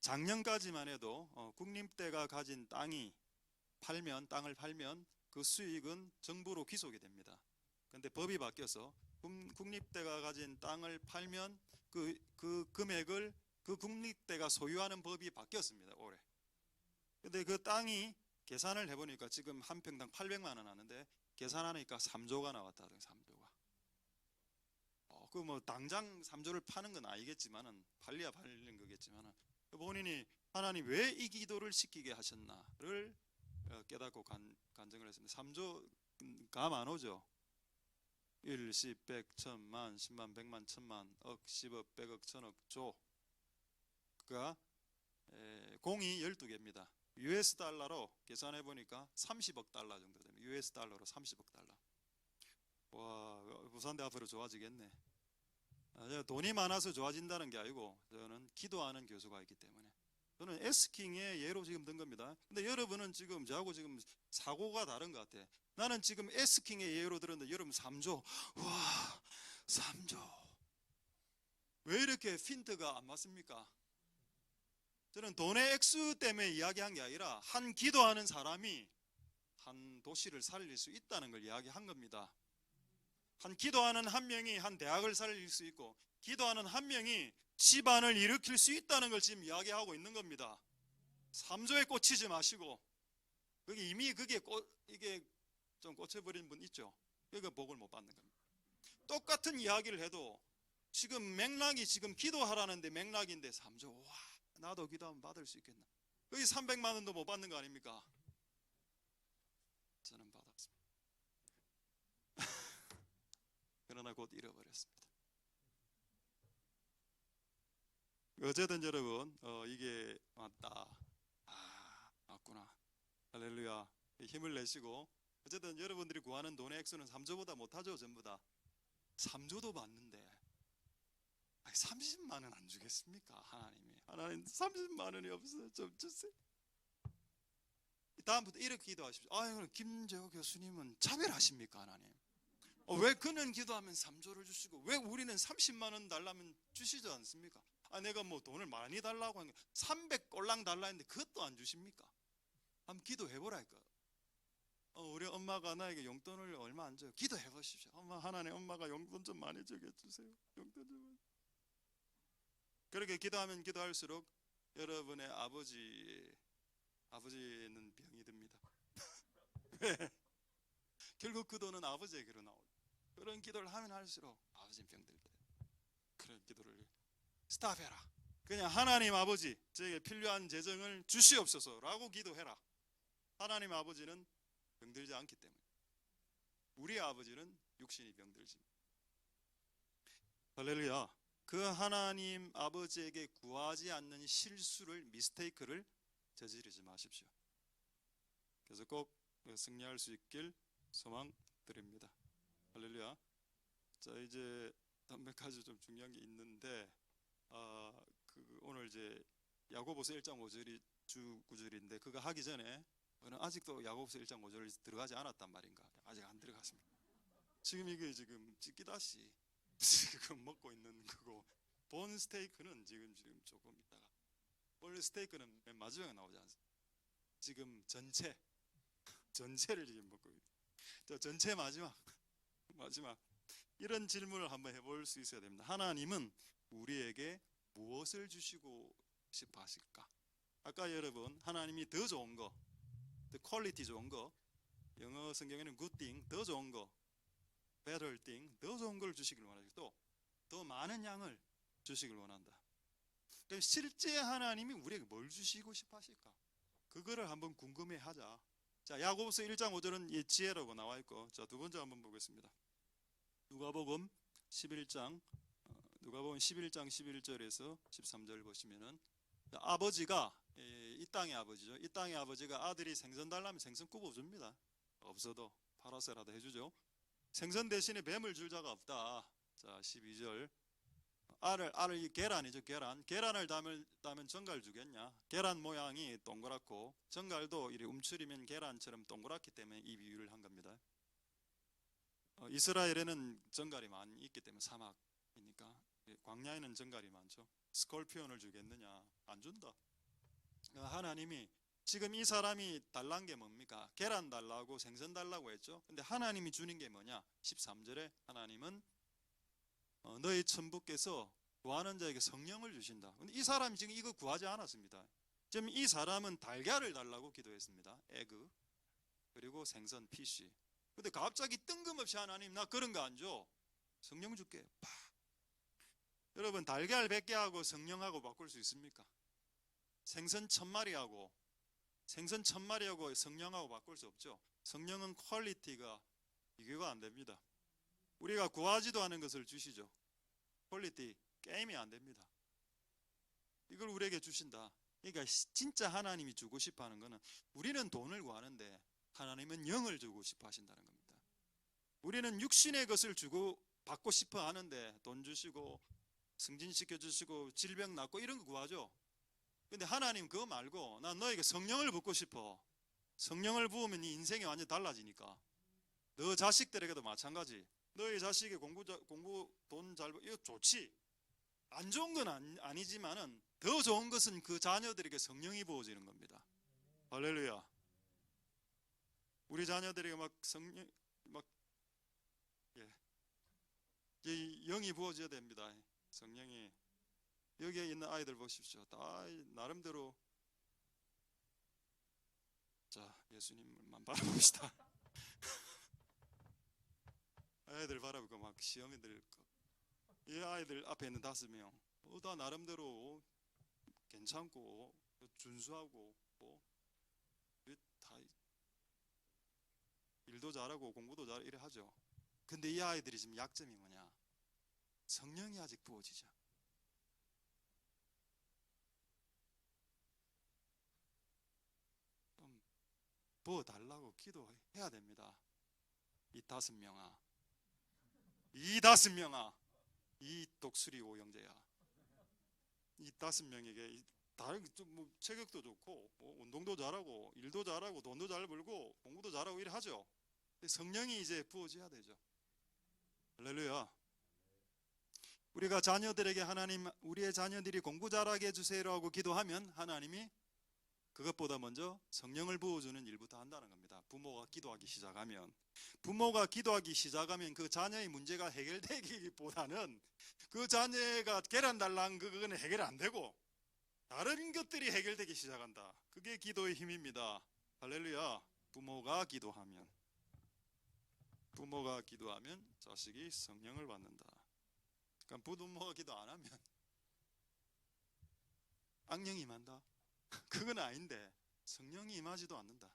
작년까지만 해도 국립대가 가진 땅을 팔면 그 수익은 정부로 귀속이 됩니다. 근데 법이 바뀌어서 국립대가 가진 땅을 팔면 그 금액을 그 국립대가 소유하는 법이 바뀌었습니다, 올해. 근데 그 땅이 계산을 해보니까 지금 한 평당 800만 원 하는데, 계산하니까 3조가 나왔다. 3조가. 그 뭐 당장 3조를 파는 건 아니겠지만은 팔려야 팔리는 거겠지만은, 본인이 하나님 왜 이 기도를 시키게 하셨나를 깨닫고 간증을 했습니다. 3조 감 안 오죠? 1, 10, 100, 1000만, 10만, 100만, 1000만, 억, 10억, 100억, 1000억, 조. 그가 공이 12개입니다. US 달러로 계산해 보니까 30억 달러 정도 됩니다. US 달러로 30억 달러. 와, 부산대 앞으로 좋아지겠네. 돈이 많아서 좋아진다는 게 아니고, 저는 기도하는 교수가 있기 때문에 저는 에스킹의 예로 지금 든 겁니다. 근데 여러분은 지금 저하고 지금 사고가 다른 것 같아. 나는 지금 에스킹의 예로 들었는데 여러분 3조. 와, 3조. 왜 이렇게 핀트가 안 맞습니까? 저는 돈의 액수 때문에 이야기한 게 아니라 한 기도하는 사람이 한 도시를 살릴 수 있다는 걸 이야기한 겁니다. 한 기도하는 한 명이 한 대학을 살릴 수 있고, 기도하는 한 명이 집안을 일으킬 수 있다는 걸 지금 이야기하고 있는 겁니다. 삼조에 꽂히지 마시고, 그게 이미 이게 좀 꽂혀버린 분 있죠? 그러니까 복을 못 받는 겁니다. 똑같은 이야기를 해도 지금 맥락이 지금 기도하라는데 맥락인데 3조, 와, 나도 기도하면 받을 수 있겠나? 거기 300만 원도 못 받는 거 아닙니까? 저는 받았습니다. 그러나 곧 잃어버렸습니다. 어쨌든 여러분, 이게 맞다. 맞구나. 할렐루야. 힘을 내시고, 어쨌든 여러분들이 구하는 돈의 액수는 3조보다 못하죠. 전부 다 3조도 받는데 30만 원 안 주겠습니까? 하나님 30만 원이 없어요. 좀 주세요. 다음부터 이렇게 기도하십시오. 김재호 교수님은 차별하십니까? 하나님, 왜 그는 기도하면 3조를 주시고 왜 우리는 30만 원 달라면 주시지 않습니까? 내가 뭐 돈을 많이 달라고 하는 300꼴랑 달라 했는데 그것도 안 주십니까? 한번 기도해보라니까. 우리 엄마가 나에게 용돈을 얼마 안 줘요. 기도해 보십시오. 하나님, 엄마가 용돈 좀 많이 주게 해주세요. 용돈 좀. 그렇게 기도하면 기도할수록 여러분의 아버지는 병이 듭니다. 왜? 결국 그 돈은 아버지에게로 나오고, 그런 기도를 하면 할수록 아버지는 병들게 돼요. 그런 기도를 스탑해라. 그냥 하나님 아버지, 저에게 필요한 재정을 주시옵소서라고 기도해라. 하나님 아버지는 병들지 않기 때문에. 우리 아버지는 육신이 병들지. 할렐루야. 그 하나님 아버지에게 구하지 않는 실수를, 미스테이크를 저지르지 마십시오. 그래서 꼭 승리할 수 있길 소망드립니다. 할렐루야. 자, 이제 몇 가지 좀 중요한 게 있는데, 오늘 이제 야고보서 1장 5절이 주 구절인데, 그거 하기 전에 저는 아직도 야고보서 1장 5절이 들어가지 않았단 말인가? 아직 안 들어갔습니다. 지금 이게 지금 찌끼다시 지금 먹고 있는 거고, 본 스테이크는 지금 조금 있다가, 원래 스테이크는 맨 마지막에 나오지 않습니까? 지금 전체를 지금 먹고 있습니다. 자, 전체 마지막 이런 질문을 한번 해볼 수 있어야 됩니다. 하나님은 우리에게 무엇을 주시고 싶어 하실까? 아까 여러분, 하나님이 더 좋은 거, 더 퀄리티 좋은 거, 영어 성경에는 good thing, 더 좋은 거, better thing, 더 좋은 걸 주시길 원하시고, 또 더 많은 양을 주시길 원한다. 그럼 실제 하나님이 우리에게 뭘 주시고 싶어 하실까? 그거를 한번 궁금해 하자. 자, 야고보서 1장 5절은 이 지혜라고 나와 있고, 자, 두 번째 한번 보겠습니다. 누가복음 11장 11절에서 13절 보시면은, 아버지가, 이 땅의 아버지죠. 이 땅의 아버지가 아들이 생선 달라면 생선 굽어줍니다. 없어도 팔아서라도 해주죠. 생선 대신에 뱀을 줄 자가 없다. 자, 12절. 알을 계란이죠. 계란을 담으면 정갈 주겠냐? 계란 모양이 동그랗고 정갈도 이렇게 움츠리면 계란처럼 동그랗기 때문에 이 비유를 한 겁니다. 이스라엘에는 정갈이 많이 있기 때문에, 사막이니까. 광야에는 정갈이 많죠. 스콜피온을 주겠느냐? 안 준다. 하나님이 지금 이 사람이 달란 게 뭡니까? 계란 달라고 생선 달라고 했죠. 근데 하나님이 주는 게 뭐냐? 13절에 하나님은 너희 천부께서 구하는 자에게 성령을 주신다. 근데 이 사람이 지금 이거 구하지 않았습니다. 지금 이 사람은 달걀을 달라고 기도했습니다. 에그, 그리고 생선, 피쉬. 근데 갑자기 뜬금없이 하나님, 나 그런 거 안 줘. 성령 줄게. 팍. 여러분, 달걀 100개하고 성령하고 바꿀 수 있습니까? 생선 1000마리하고 성령하고 바꿀 수 없죠. 성령은 퀄리티가 비교가 안 됩니다. 우리가 구하지도 않은 것을 주시죠. 퀄리티 게임이 안 됩니다. 이걸 우리에게 주신다. 그러니까 진짜 하나님이 주고 싶어 하는 것은, 우리는 돈을 구하는데 하나님은 영을 주고 싶어 하신다는 겁니다. 우리는 육신의 것을 받고 싶어 하는데 돈 주시고 승진시켜 주시고 질병 낫고 이런 거 구하죠. 근데 하나님 그거 말고, 난 너에게 성령을 붓고 싶어. 성령을 부으면 네 인생이 완전히 달라지니까. 너 자식들에게도 마찬가지. 너희 자식이 공부 돈 잘 벌, 이거 좋지. 안 좋은 건 아니지만은 더 좋은 것은 그 자녀들에게 성령이 부어지는 겁니다. 할렐루야. 우리 자녀들에게 막 성령, 막 예, 이 영이 부어져야 됩니다. 성령이. 여기에 있는 아이들 보십시오. 다 나름대로, 자, 예수님만 바라봅시다. 아이들 바라보고 막 시험이들, 이 아이들 앞에 있는 5명 다 나름대로 괜찮고 준수하고 다 일도 잘하고 공부도 잘 이래 하죠. 근데 이 아이들이 지금 약점이 뭐냐? 성령이 아직 부어지죠. 좀 부어달라고 기도해야 됩니다. 이 5명아, 이 5명아, 이 독수리 오형제야, 이 5명에게 다른 뭐 체격도 좋고 뭐 운동도 잘하고 일도 잘하고 돈도 잘 벌고 공부도 잘하고 이래 하죠. 근데 성령이 이제 부어져야 되죠. 할렐루야. 우리가 자녀들에게 하나님, 우리의 자녀들이 공부 잘하게 해주세요라고 기도하면 하나님이 그것보다 먼저 성령을 부어주는 일부터 한다는 겁니다. 부모가 기도하기 시작하면 그 자녀의 문제가 해결되기보다는 그 자녀가 계란 달랑 그거는 해결 안 되고 다른 것들이 해결되기 시작한다. 그게 기도의 힘입니다. 할렐루야. 부모가 기도하면 자식이 성령을 받는다. 그러니까 부모가 기도 안 하면 악령이 임한다. 그건 아닌데 성령이 임하지도 않는다.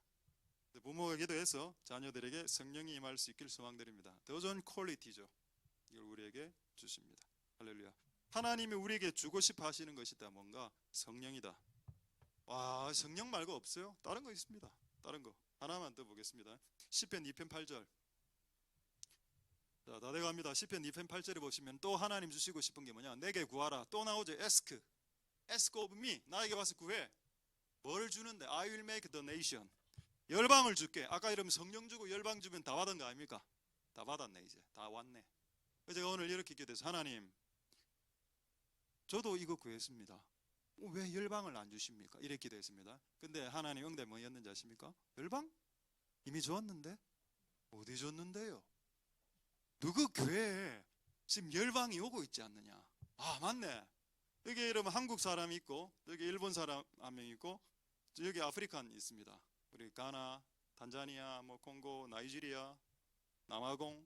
부모가 기도해서 자녀들에게 성령이 임할 수 있길 소망드립니다. 더 좋은 퀄리티죠. 이걸 우리에게 주십니다. 할렐루야. 하나님이 우리에게 주고 싶어 하시는 것이 있다. 뭔가 성령이다. 와, 성령 말고 없어요? 다른 거 있습니다. 다른 거 하나만 더 보겠습니다. 시편 2편 8절. 자, 다 돼갑니다. 시편 2편 8절에 보시면 또 하나님 주시고 싶은 게 뭐냐? 내게 구하라. 또 나오죠. ask of me. 나에게 와서 구해. 뭘 주는데? I will make the nation. 열방을 줄게. 아까 이러면 성령 주고 열방 주면 다 받은 거 아닙니까? 다 받았네. 이제 다 왔네. 제가 오늘 이렇게 기도해서 하나님, 저도 이거 구했습니다. 왜 열방을 안 주십니까? 이렇게 기도했습니다. 근데 하나님 응답 뭐였는지 아십니까? 열방? 이미 줬는데? 어디 줬는데요? 누구 교회에 지금 열방이 오고 있지 않느냐? 아, 맞네. 여기 이러면 한국 사람이 있고 여기 일본 사람 한 명 있고 여기 아프리칸 있습니다. 우리 가나, 탄자니아, 뭐 콩고, 나이지리아, 남아공.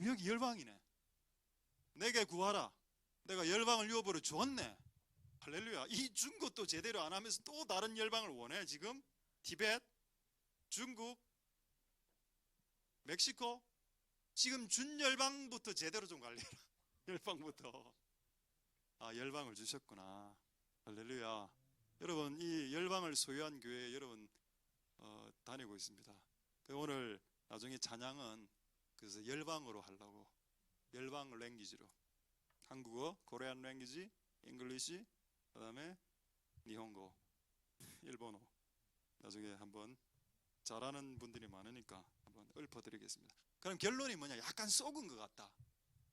여기 열방이네. 내게 구하라. 내가 열방을 유업으로 주었네. 할렐루야. 이 준 것도 제대로 안 하면서 또 다른 열방을 원해. 지금 티벳, 중국, 멕시코. 지금 준 열방부터 제대로 좀 관리해라. 열방부터. 아, 열방을 주셨구나. 할렐루야. 여러분, 이 열방을 소유한 교회에 여러분 다니고 있습니다. 오늘 나중에 찬양은 그래서 열방으로 하려고, 열방 랭귀지로, 한국어, 코리안 랭귀지, 잉글리시, 그다음에 니혼고, 일본어. 나중에 한번 잘하는 분들이 많으니까 한번 읊어드리겠습니다. 그럼 결론이 뭐냐? 약간 썩은 것 같다.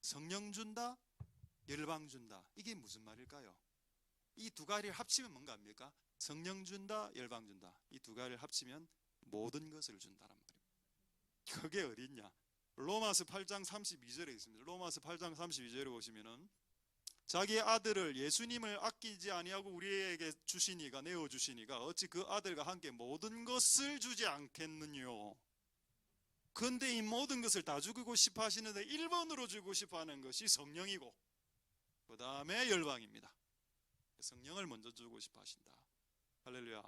성령 준다, 열방 준다. 이게 무슨 말일까요? 이 두 가지를 합치면 뭔가 합니까? 성령 준다, 열방 준다. 이 두 가지를 합치면 모든 것을 준다란 말입니다. 그게 어디 있냐? 로마서 8장 32절에 있습니다. 로마서 8장 32절에 보시면은 자기 아들을, 예수님을 아끼지 아니하고 우리에게 주시니가, 내어 주시니가 어찌 그 아들과 함께 모든 것을 주지 않겠느뇨. 그런데 이 모든 것을 다 주고 싶어 하시는데 1번으로 주고 싶어 하는 것이 성령이고 그 다음에 열방입니다. 성령을 먼저 주고 싶어 하신다. 할렐루야.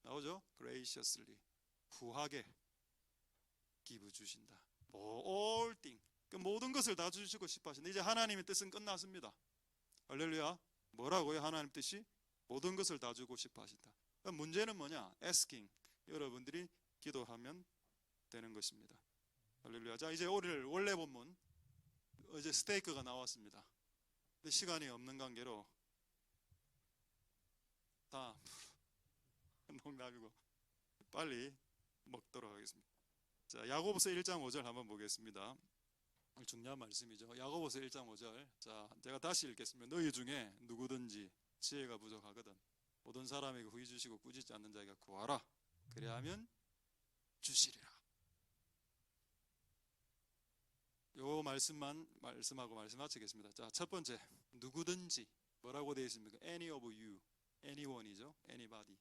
나오죠? graciously, 후하게 기부 주신다. all thing, 그 모든 것을 다 주시고 싶어 하신다. 이제 하나님의 뜻은 끝났습니다. 할렐루야. 뭐라고요? 하나님 뜻이 모든 것을 다 주고 싶어 하신다. 문제는 뭐냐? asking, 여러분들이 기도하면 되는 것입니다. 할렐루야. 자, 이제 오늘 원래 본문, 어제 스테이크가 나왔습니다. 근데 시간이 없는 관계로 다 농담이고 빨리 먹도록 하겠습니다. 자, 야고보서 1장 5절 한번 보겠습니다. 중요한 말씀이죠. 야고보서 1장 5절. 자, 제가 다시 읽겠습니다. 너희 중에 누구든지 지혜가 부족하거든 모든 사람에게 후히 주시고 꾸짖지 않는 자에게 구하라. 그리하면 주시리라. 요 말씀만 말씀하고 말씀 마치겠습니다. 자, 첫 번째, 누구든지 뭐라고 되어 있습니까? Any of you, anyone이죠. Anybody.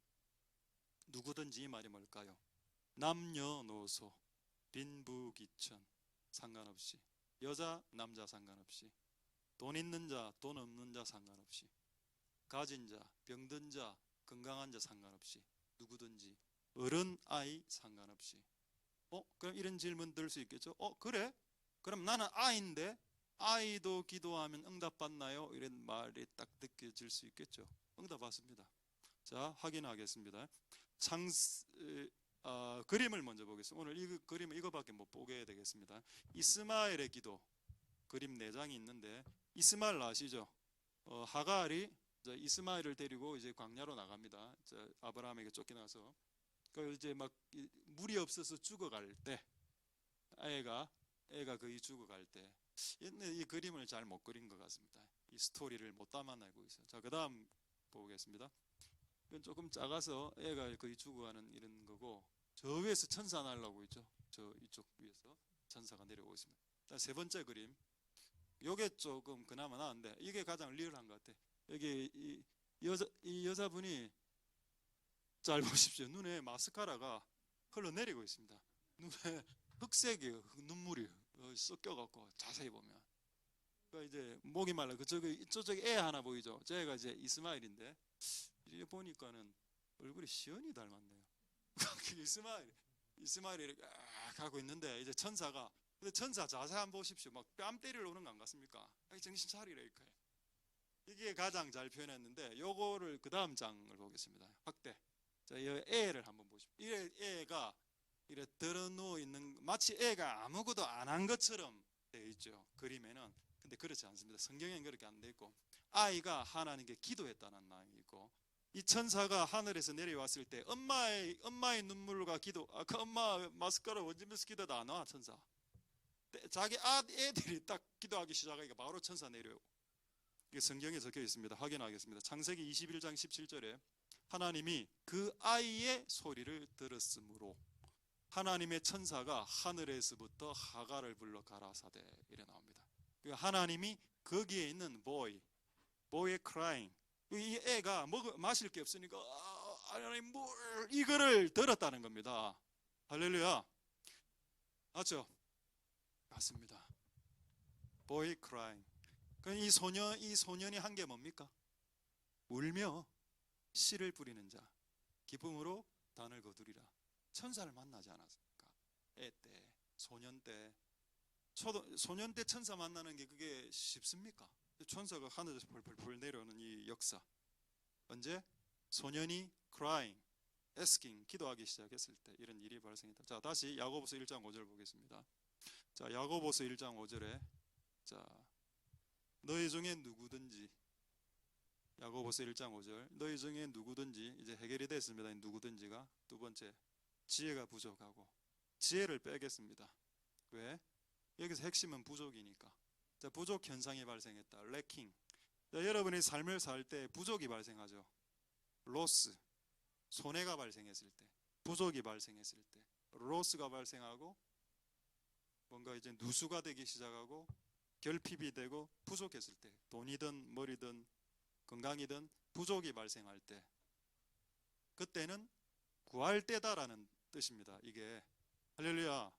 누구든지 이 말이 뭘까요? 남녀노소, 빈부귀천 상관없이, 여자 남자 상관없이, 돈 있는 자 돈 없는 자 상관없이, 가진 자 병든 자 건강한 자 상관없이, 누구든지 어른 아이 상관없이. 그럼 이런 질문 들 수 있겠죠. 그래? 그럼 나는 아이인데 아이도 기도하면 응답받나요? 이런 말이 딱 느껴질 수 있겠죠. 응답받습니다. 자, 확인하겠습니다. 그림을 먼저 보겠습니다. 오늘 이 그림은 이거밖에 못 보게 되겠습니다. 이스마엘의 기도 그림 4장이 있는데, 이스마엘 아시죠? 하갈이 이스마엘을 데리고 이제 광야로 나갑니다. 아브라함에게 쫓겨나서 이제 막 물이 없어서 죽어갈 때, 애가 거의 죽어갈 때, 이 그림을 잘 못 그린 것 같습니다. 이 스토리를 못 담아내고 있어요. 자, 그 다음 보겠습니다. 이건 조금 작아서 애가 거의 죽어가는 이런 거고, 저 위에서 천사 날라오고 있죠. 저 이쪽 위에서 천사가 내려오고 있습니다. 일단 세 번째 그림, 요게 조금 그나마 나은데 이게 가장 리얼한 것 같아. 여기 이 여자분이 잘 보십시오. 눈에 마스카라가 흘러내리고 있습니다. 눈에 흑색이에요. 눈물이 섞여갖고 자세히 보면. 그러니까 이제 목이 말라. 저쪽에 애 하나 보이죠? 저애가 이제 이스마엘인데, 이게 보니까는 얼굴이 시온이 닮았네요. 이스마엘이 이렇게 가고 있는데, 이제 천사가, 근데 천사 자세 한번 보십시오. 막 뺨 때리러 오는 거 안 같습니까? 정신 차리라 이렇게. 이게 가장 잘 표현했는데, 요거를 그 다음 장을 보겠습니다. 확대. 자, 이 애를 한번 보십시오. 이 애가 이래 들어누워 있는, 마치 애가 아무것도 안 한 것처럼 되어 있죠, 그림에는. 근데 그렇지 않습니다. 성경에는 그렇게 안 되어 있고, 아이가 하나님께 기도했다는 말이 있고, 이 천사가 하늘에서 내려왔을 때 엄마의 눈물과 기도, 그 엄마 마스카라 원지면서 기도도 안 와, 천사. 자기 애들이 딱 기도하기 시작하니까 바로 천사 내려오고. 이게 성경에 적혀 있습니다. 확인하겠습니다. 창세기 21장 17절에 하나님이 그 아이의 소리를 들었으므로 하나님의 천사가 하늘에서부터 하갈을 불러 가라사대, 이래 나옵니다. 하나님이 거기에 있는 boy의 crying, 이 애가 마실 게 없으니까 하나님 물, 이거를 들었다는 겁니다. 할렐루야. 맞죠? 맞습니다. boy crying. 이 소년이 한 게 뭡니까? 울며 씨를 뿌리는 자, 기쁨으로 단을 거두리라. 천사를 만나지 않았습니까? 애 때, 소년 때. 소년 때 천사 만나는 게 그게 쉽습니까? 천사가 하늘에서 펄펄펄 내려오는 이 역사. 언제? 소년이 crying, asking, 기도하기 시작했을 때 이런 일이 발생했다. 자, 다시 야고보서 1장 5절 보겠습니다. 자, 야고보서 1장 5절에 자, 너희 중에 누구든지, 야고보서 1장 5절, 너희 중에 누구든지, 이제 해결이 됐습니다. 누구든지가. 두 번째, 지혜가 부족하고, 지혜를 빼겠습니다. 왜? 여기서 핵심은 부족이니까. 자, 부족 현상이 발생했다. lacking. 자, 여러분이 삶을 살 때 부족이 발생하죠. loss, 손해가 발생했을 때, 부족이 발생했을 때, loss가 발생하고, 뭔가 이제 누수가 되기 시작하고 결핍이 되고 부족했을 때, 돈이든 머리든 건강이든 부족이 발생할 때, 그때는 구할 때다라는 뜻입니다. 이게 할렐루야.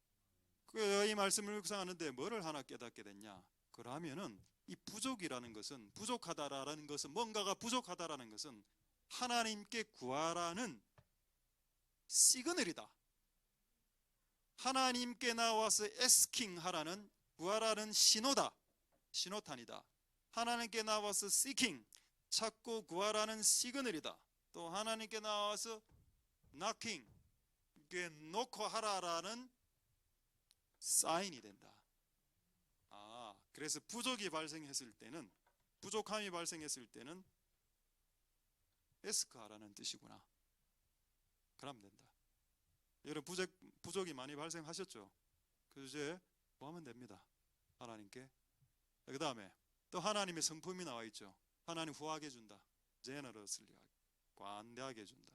이 말씀을 묵상하는데 뭐를 하나 깨닫게 됐냐? 그러면은 이 부족이라는 것은, 부족하다라는 것은, 뭔가가 부족하다라는 것은 하나님께 구하라는 시그널이다. 하나님께 나와서 asking 하라는, 구하라는 신호다. 신호탄이다. 하나님께 나와서 seeking, 찾고 구하라는 시그널이다. 또 하나님께 나와서 knocking, 이게 놓고 하라라는 사인이 된다. 그래서 부족이 발생했을 때는, 부족함이 발생했을 때는 에스크하라는 뜻이구나. 그러면 된다. 여러분 부족이 많이 발생하셨죠? 그래서 이제 뭐 하면 됩니다. 하나님께. 그 다음에 또 하나님의 성품이 나와 있죠. 하나님 후하게 준다. generously, 관대하게 준다.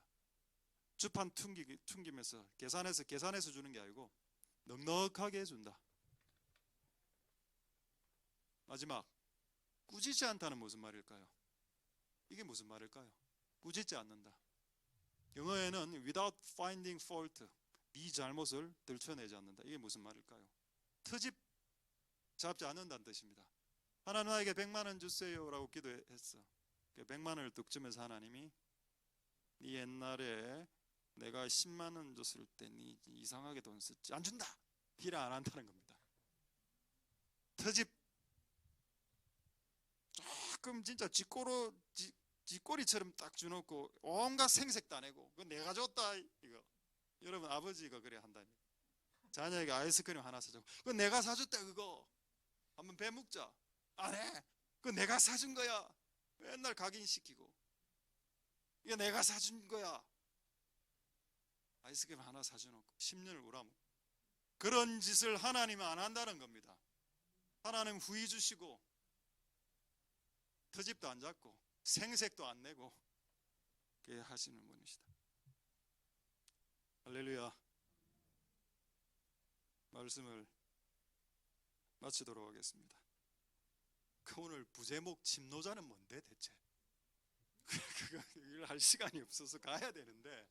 주판 퉁기면서 계산해서 주는 게 아니고 넉넉하게 준다. 마지막, 꾸짖지 않다는 무슨 말일까요? 이게 무슨 말일까요? 꾸짖지 않는다. 영어에는 without finding fault, 네 잘못을 들춰내지 않는다. 이게 무슨 말일까요? 트집 잡지 않는다는 뜻입니다. 하나님 나에게 100만 원 주세요 라고 기도했어. 100만 원을 뚝 주면서 하나님이 네 옛날에 내가 10만 원 줬을 때 네 이상하게 돈 썼지, 안 준다, 이래 안 한다는 겁니다. 트집 조금 진짜 쥐꼬리처럼 딱 주놓고 온갖 생색 다 내고 그거 내가 줬다 이거. 여러분 아버지가 그래 한다니. 자녀에게 아이스크림 하나 사주고 그거 내가 사줬다 그거. 한번 배 묵자. 안 해. 그거 내가 사준 거야. 맨날 각인시키고 이거 내가 사준 거야. 아이스크림 하나 사주놓고 10년을 우라먹고. 그런 짓을 하나님은 안 한다는 겁니다. 하나님 후히 주시고 트집도 안 잡고 생색도 안 내고 그렇게 하시는 분이시다. 할렐루야. 말씀을 마치도록 하겠습니다. 오늘 부제목 침노자는 뭔데 대체? 그걸 할 시간이 없어서 가야 되는데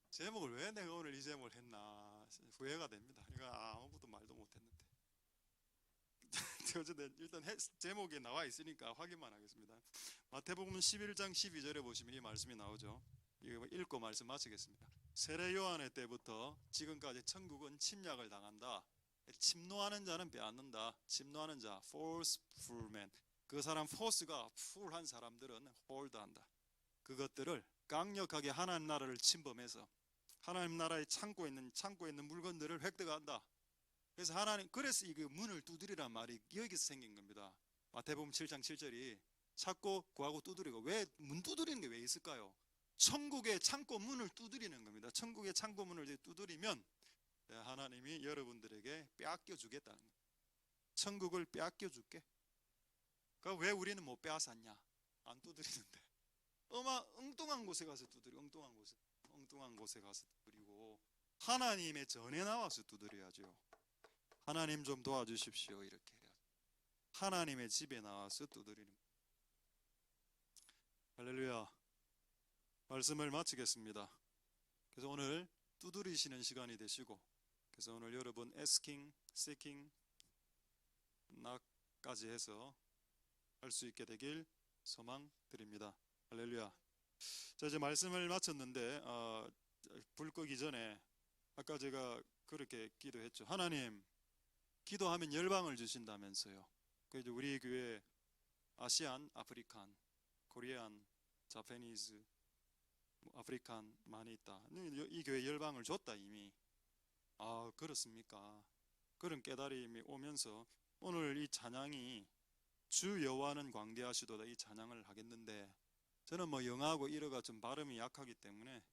제목을 왜 내가 오늘 이 제목을 했나 후회가 됩니다. 이거 아무것도 말도 못했는데. 어쨌든 일단 제목에 나와 있으니까 확인만 하겠습니다. 마태복음 11장 12절에 보시면 이 말씀이 나오죠. 이거 읽고 말씀 마치겠습니다. 세례 요한의 때부터 지금까지 천국은 침략을 당한다. 침노하는 자는 빼앗는다. 침노하는 자, forceful man. 그 사람 force가 풀한 사람들은 홀드한다. 그것들을 강력하게 하나님 나라를 침범해서 하나님 나라의 창고에 있는 물건들을 획득한다. 그래서 그래서 이게 문을 두드리란 말이 여기서 생긴 겁니다. 마태복음 7장 7절이 찾고 구하고 두드리고. 왜 문 두드리는 게 왜 있을까요? 천국의 창고 문을 두드리는 겁니다. 천국의 창고 문을 두드리면 하나님이 여러분들에게 빼앗겨 주겠다는 거예요. 천국을 빼앗겨 줄게. 그러니까 왜 우리는 못 빼앗았냐? 안 두드리는데. 엉뚱한 곳에 가서 두드리고 엉뚱한 곳에 가서 두드리고 하나님의 전에 나와서 두드려야죠. 하나님 좀 도와주십시오 이렇게 해야죠. 하나님의 집에 나와서 두드리는 거예요. 할렐루야. 말씀을 마치겠습니다. 그래서 오늘 두드리시는 시간이 되시고, 그래서 오늘 여러분 asking, seeking, knock까지 해서 할 수 있게 되길 소망드립니다. 할렐루야. 자, 이제 말씀을 마쳤는데 불 끄기 전에 아까 제가 그렇게 기도했죠. 하나님, 기도하면 열방을 주신다면서요. 그래서 우리 교회 아시안, 아프리칸, 코리안, 자파니즈, 아프리칸 많이 있다. 이 교회 열방을 줬다 이미. 그렇습니까? 그런 깨달음이 오면서 오늘 이 찬양이 주 여호와는 광대하시도다 이 찬양을 하겠는데, 저는 뭐 영어하고 일어가 좀 발음이 약하기 때문에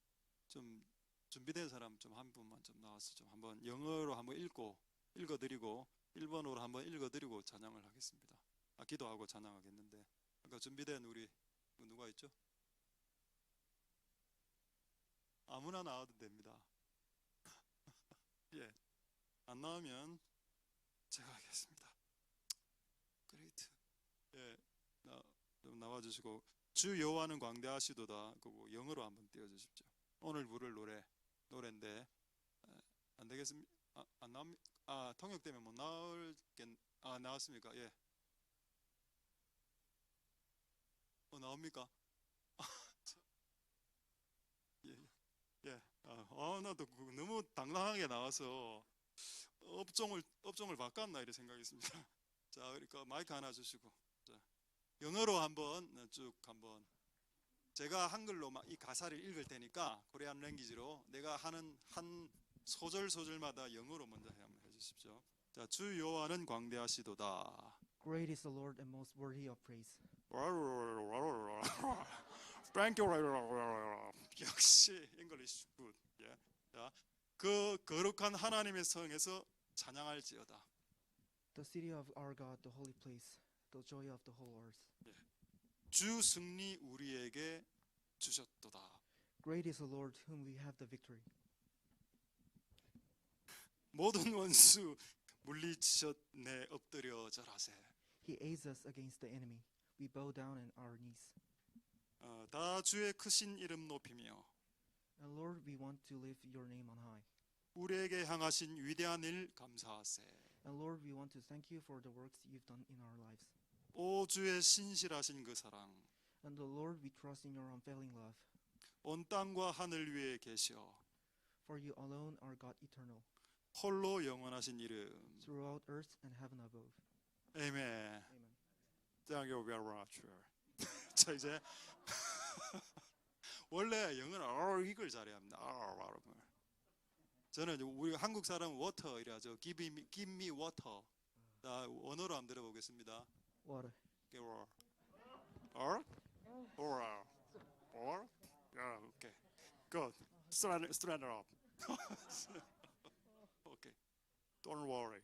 좀 준비된 사람 좀 한 분만 좀 나와서 좀 한번 영어로 한번 읽어드리고 일본어로 한번 읽어드리고 찬양을 하겠습니다. 기도하고 찬양하겠는데, 아까 준비된 우리 누가 있죠? 아무나 나와도 됩니다. 예, 안 나오면 제가 하겠습니다. 그레이트. 예, 좀 나와주시고 주 여호와는 광대하시도다. 그거 영어로 한번 띄워주십시오. 오늘 부를 노래인데 안 되겠습니까? 안 나옵니까? 통역 때문에 못 나올겠. 나왔습니까? 예. 나옵니까? 예. 예. 나도 너무 당당하게 나와서 업종을 바꿨나 이런 생각했습니다. 자, 그러니까 마이크 하나 주시고, 자, 영어로 한번 한번 제가 한글로 이 가사를 읽을 테니까 코리안 랭귀지로 내가 하는 한 소절마다 영어로 먼저 한번 해주십시오. 자, 주 여호와는 광대하시도다. Great is the Lord and most worthy of praise. Thank you. 역시 English good. 예. 자, 그 거룩한 하나님의 성에서 찬양할지어다. The city of our God, the holy place, the joy of the whole earth. 주 승리 우리에게 주셨도다. Great is the Lord whom we have the victory. 모든 원수 물리치셨네 엎드려 절하세. He aids us against the enemy. We bow down on our knees. 다 주의 크신 이름 높이며 And Lord, we want to lift your name on high. 우리에게 향하신 위대한 일 감사하세. And Lord, we want to thank you for the works you've done in our lives. 오 주의 신실하신 그 사랑 And the Lord, we trust in your unfailing love. 온 땅과 하늘 위에 계셔 For you alone are God eternal, 홀로 영원하신 이름. throughout earth and heaven above. 아멘. Amen. Thank you very much. 자 이제 원래 영어는 이걸 잘해야 합니다. 저는 이제 우리 한국 사람은 워터 이래죠. Give me water. 자 원어로 한번 들어보겠습니다. Water. Give water. Or. Yeah, okay. Good. Stand up. Okay. Don't worry.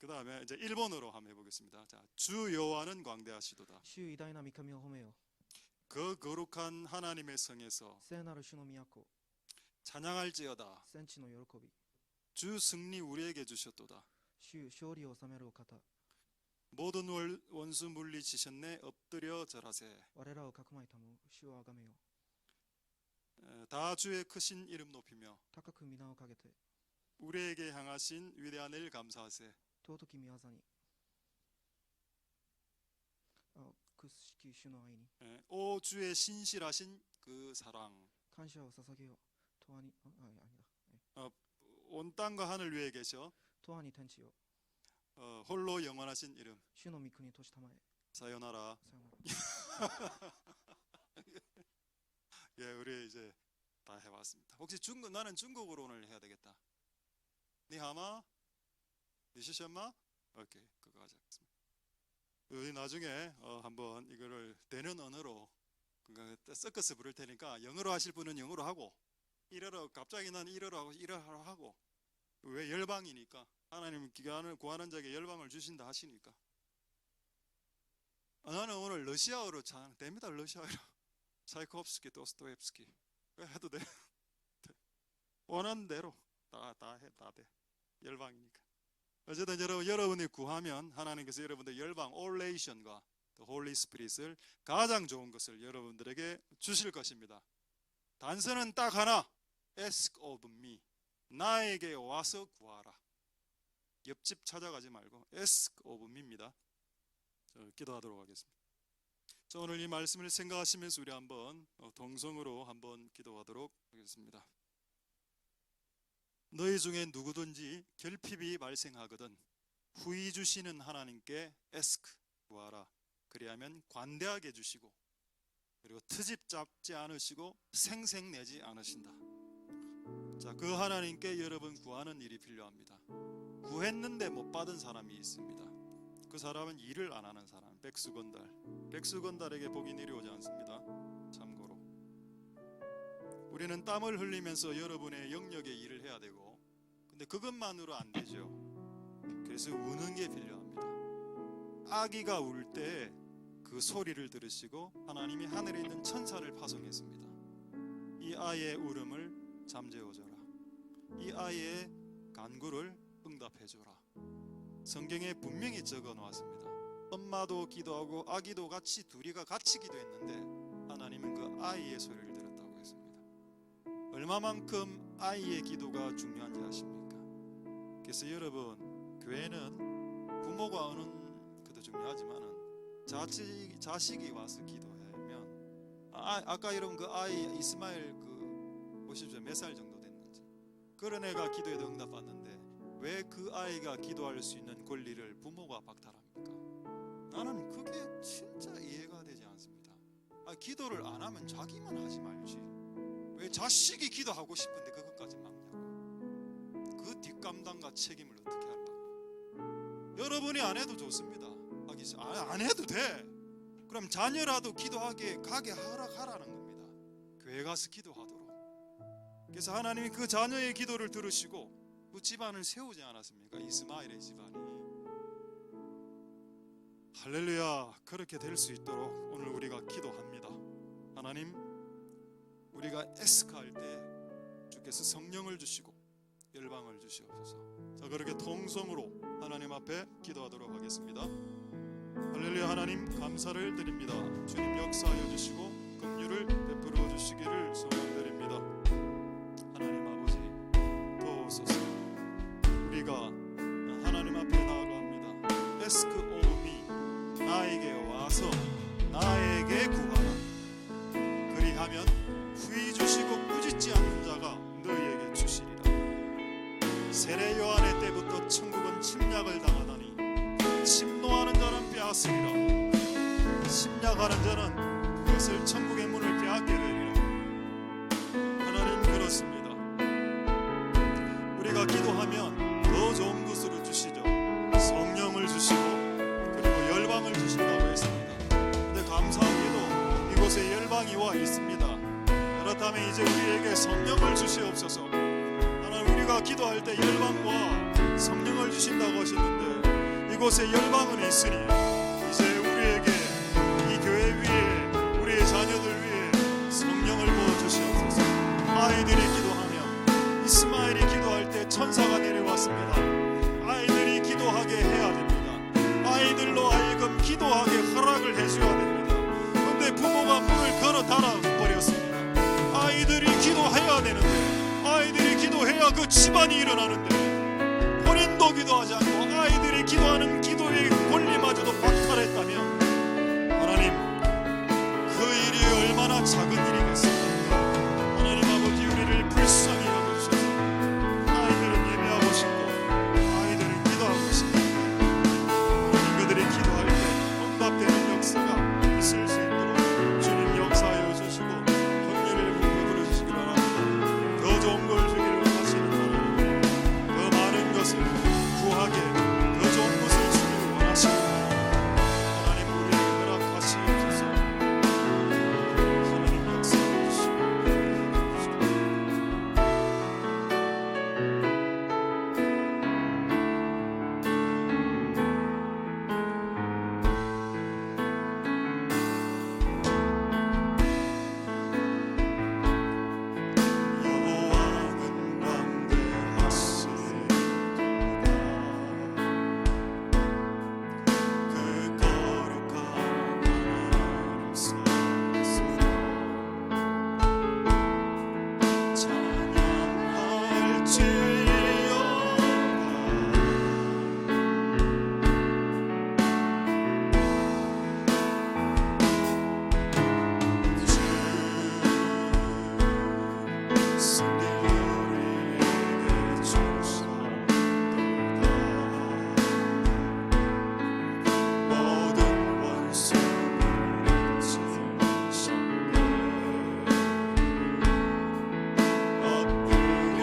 그 다음에 이제 일본어로 한번 해보겠습니다. 자, 주 여호와는 광대하시도다. 主偉大な御神を褒めよ。 그 거룩한 하나님의 성에서 聖なる主の都、 찬양할지어다. 戦地の喜び。 주 승리 우리에게 주셨도다. 主勝利を収めるお方。 모든 원수 물리치셨네 엎드려 절하세. 我らをかくまいたむ主をあがめよ。 다 주의 크신 이름 높이며 高く皆をかけて、 우리에게 향하신 위대한 일 감사하세. 尊き御業に。屈しき主の愛に。 오 주의 신실하신 그 사랑 感謝を捧げよ。永遠に、아니다. 온 땅과 하늘 위에 계셔 永遠に天地よ。 홀로 영원하신 이름 主の御国としたまえ。 사요나라. さよなら。 예, 우리 이제 다 해봤습니다. 혹시 나는 중국어로 오늘 해야 되겠다. 니하마, 니시셨마? 오케이, 그거 하겠습니다. 우리 나중에 한번 이거를 되는 언어로 서커스 부를 테니까 영어로 하실 분은 영어로 하고 일어로 갑자기 난 일어로 하고 왜 열방이니까 하나님 구하는 자에게 열방을 주신다 하시니까 나는 오늘 러시아어로 잘 됩니다. 러시아어로. 차이콥스키, 도스토옙스키 해도 돼. 원하는 대로 다 돼. 열방이니까. 어쨌든 여러분이 구하면 하나님께서 여러분들 열방 올레이션과 홀리 스피릿을 가장 좋은 것을 여러분들에게 주실 것입니다. 단서는 딱 하나. Ask of me. 나에게 와서 구하라. 옆집 찾아가지 말고 Ask of me입니다. 기도하도록 하겠습니다. 자, 오늘 이 말씀을 생각하시면서 우리 한번 동성으로 한번 기도하도록 하겠습니다. 너희 중에 누구든지 결핍이 발생하거든 후히 주시는 하나님께 ask 구하라. 그리하면 관대하게 주시고 그리고 트집 잡지 않으시고 생색내지 않으신다. 자, 그 하나님께 여러분 구하는 일이 필요합니다. 구했는데 못 받은 사람이 있습니다. 그 사람은 일을 안 하는 사람. 백수건달에게 복이 내려오지 않습니다. 참고로 우리는 땀을 흘리면서 여러분의 영역에 일을 해야 되고 근데 그것만으로 안 되죠. 그래서 우는 게 필요합니다. 아기가 울 때 그 소리를 들으시고 하나님이 하늘에 있는 천사를 파송했습니다. 이 아이의 울음을 잠재워줘라. 이 아이의 간구를 응답해줘라. 성경에 분명히 적어 놓았습니다. 엄마도 기도하고 아기도 같이 둘이가 같이 기도했는데 하나님은 그 아이의 소리를 들었다고 했습니다. 얼마만큼 아이의 기도가 중요한지 아십니까? 그래서 여러분 교회는 부모가 오는 것도 중요하지만은 자식이 와서 기도하면 아까 여러분 그 아이 이스마엘 보십시오. 몇 살 정도 됐는지 그런 애가 기도에도 응답받는데 왜 그 아이가 기도할 수 있는 권리를 부모가 박탈합니까? 나는 그게 진짜 이해가 되지 않습니다. 기도를 안 하면 자기만 하지 말지 왜 자식이 기도하고 싶은데 그것까지 막냐고. 그 뒷감당과 책임을 어떻게 하려고. 여러분이 안 해도 좋습니다. 안 해도 돼. 그럼 자녀라도 기도하게 가게 하라는 겁니다. 교회 가서 기도하도록. 그래서 하나님이 그 자녀의 기도를 들으시고 그 집안을 세우지 않았습니까? 이스마엘의 집안이. 할렐루야. 그렇게 될 수 있도록 오늘 우리가 기도합니다. 하나님, 우리가 에스카할 때 주께서 성령을 주시고 열방을 주시옵소서. 자, 그렇게 통성으로 하나님 앞에 기도하도록 하겠습니다. 할렐루야. 하나님 감사를 드립니다. 주님 역사하여 주시고 긍휼을 베풀어 주시기를 소망드립니다. 하나님 아버지, 도우소서. 우리가 하나님 앞에 나아갑니다. 에스크 오미, 나에게 와서 나에게 구하라. 그리하면 후히 주시고 꾸짖지 않는 자가 너희에게 주시리라. 세례 요한의 때부터 천국은 침략을 당하다니 침노하는 자는 빼앗으리라. 침략하는 자는 그것을 천국의 문을 빼앗게 되리라. 하나님, 그렇습니다. 우리가 기도하면 더 좋은 것으로 주시죠. 성령을 주시고 그리고 열방을 주신다고 했습니다. 근데 감사하게도 이곳에 열방이 와 있습니다. 그렇다면 이제 우리에게 성령을 주시옵소서. 하나님, 우리가 기도할 때 열방과 성령을 주신다고 하셨는데 이곳에 열방은 있으니 이제 우리에게 이 교회 위에 우리의 자녀들 위에 성령을 부어주시옵소서. 아이들이 기도하면 이스마엘이 기도할 때 천사가 내려왔습니다. 아이들이 기도하게 해야 됩니다. 아이들로 하여금 기도하게 허락을 해줘야 됩니다. 그런데 부모가 문을 걸어 닫아버렸습니다. 아이들이 기도해야 되는데, 아이들이 기도해야 그 집안이 일어나는데 본인도 기도하지 않고 아이들이 기도하는 기도의 권리마저도 박탈했다면 하나님, 그 일이 얼마나 작은 일이겠습니까? 하나님 아버지, 우리를 불쌍히 여겨주셔서 아이들은 예배하고 싶고 아이들은 기도하고 싶은데 하나님, 그들이 기도할 때 응답되는 역사가 있을 수 있도록 주님 역사하여 주시고 긍휼을 베풀어 주시기 바랍니다. 더 좋은 걸 주기를 원하시는 하나님, 더 많은 것을 구하게 더 좋은 것을 주기를 원하십니다. 하나님, 우리에게 허락하시옵소서. 하나님 역사해 주시고 여호와는 광대하시도다. 그 거룩한 하나님 서서 모든 원수를 지으셨네. 엎드려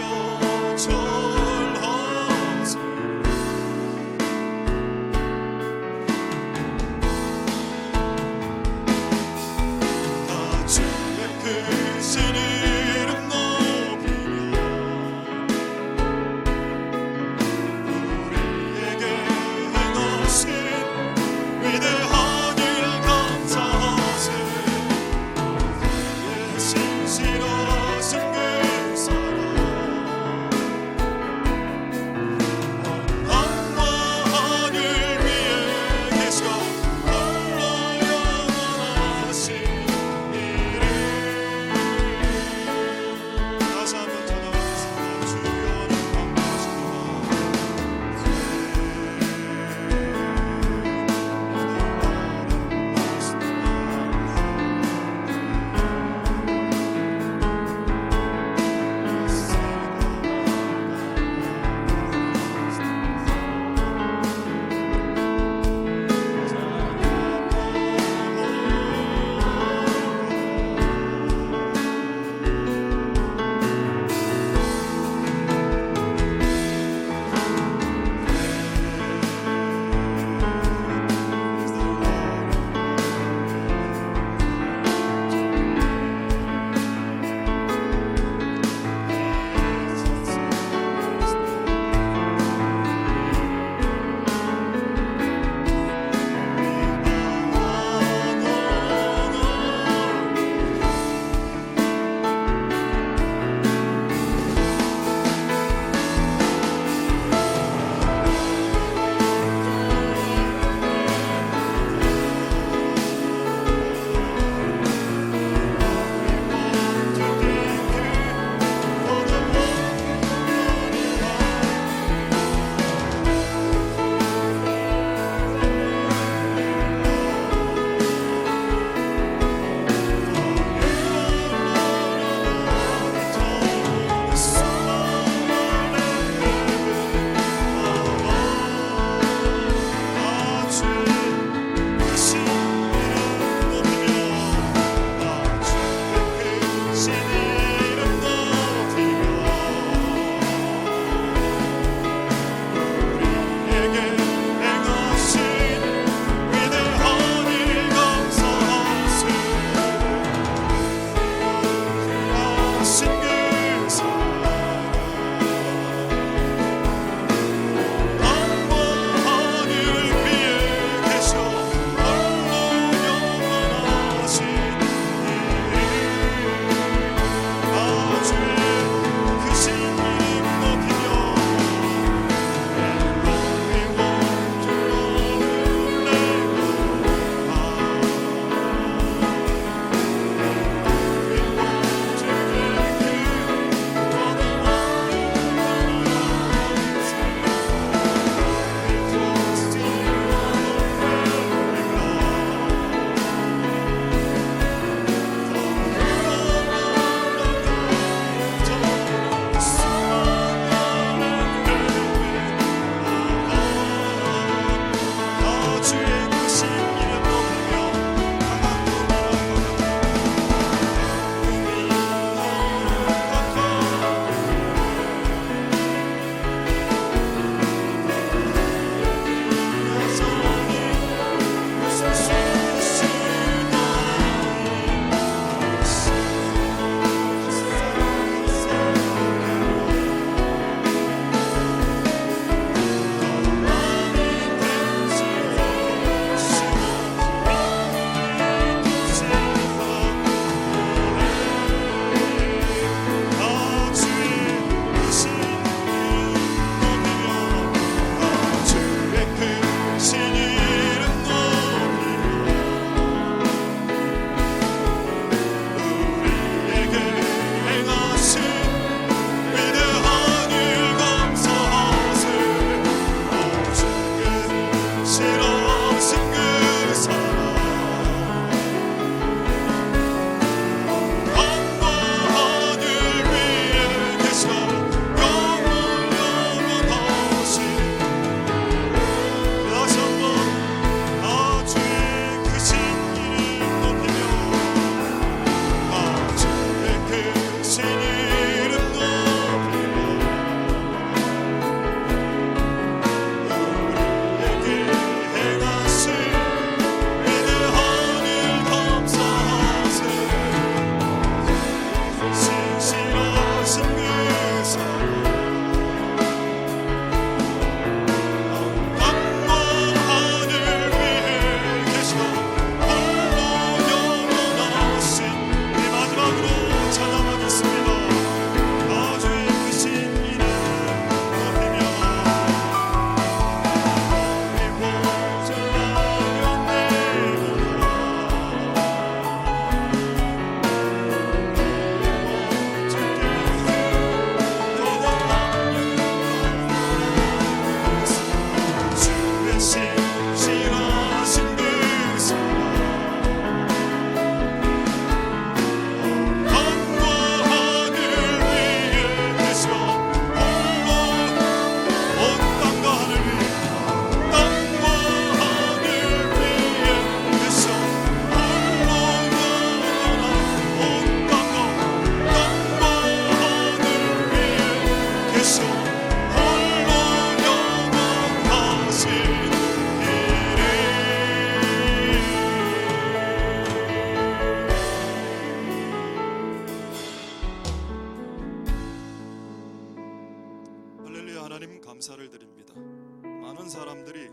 하나님 감사를 드립니다. 많은 사람들이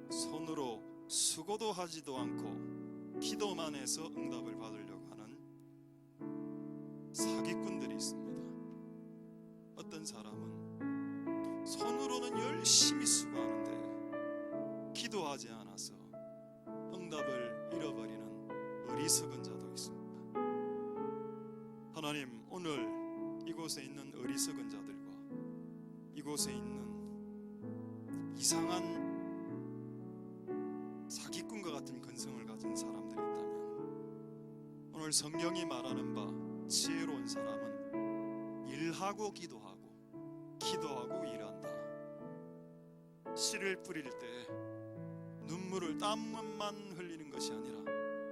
손으로 수고도 하지도 않고 기도만 해서 응답을 받으려고 하는 사기꾼들이 있습니다. 어떤 사람은 손으로는 열심히 수고하는데 기도하지 않아서 응답을 잃어버리는 어리석은 자도 있습니다. 하나님, 오늘 이곳에 있는 어리석은 자들과 이곳에 있는 이상한 사기꾼과 같은 근성을 가진 사람들이 있다면, 오늘 성경이 말하는 바 지혜로운 사람은 일하고 기도하고 기도하고 일한다. 씨를 뿌릴 때 눈물을 땀만 흘리는 것이 아니라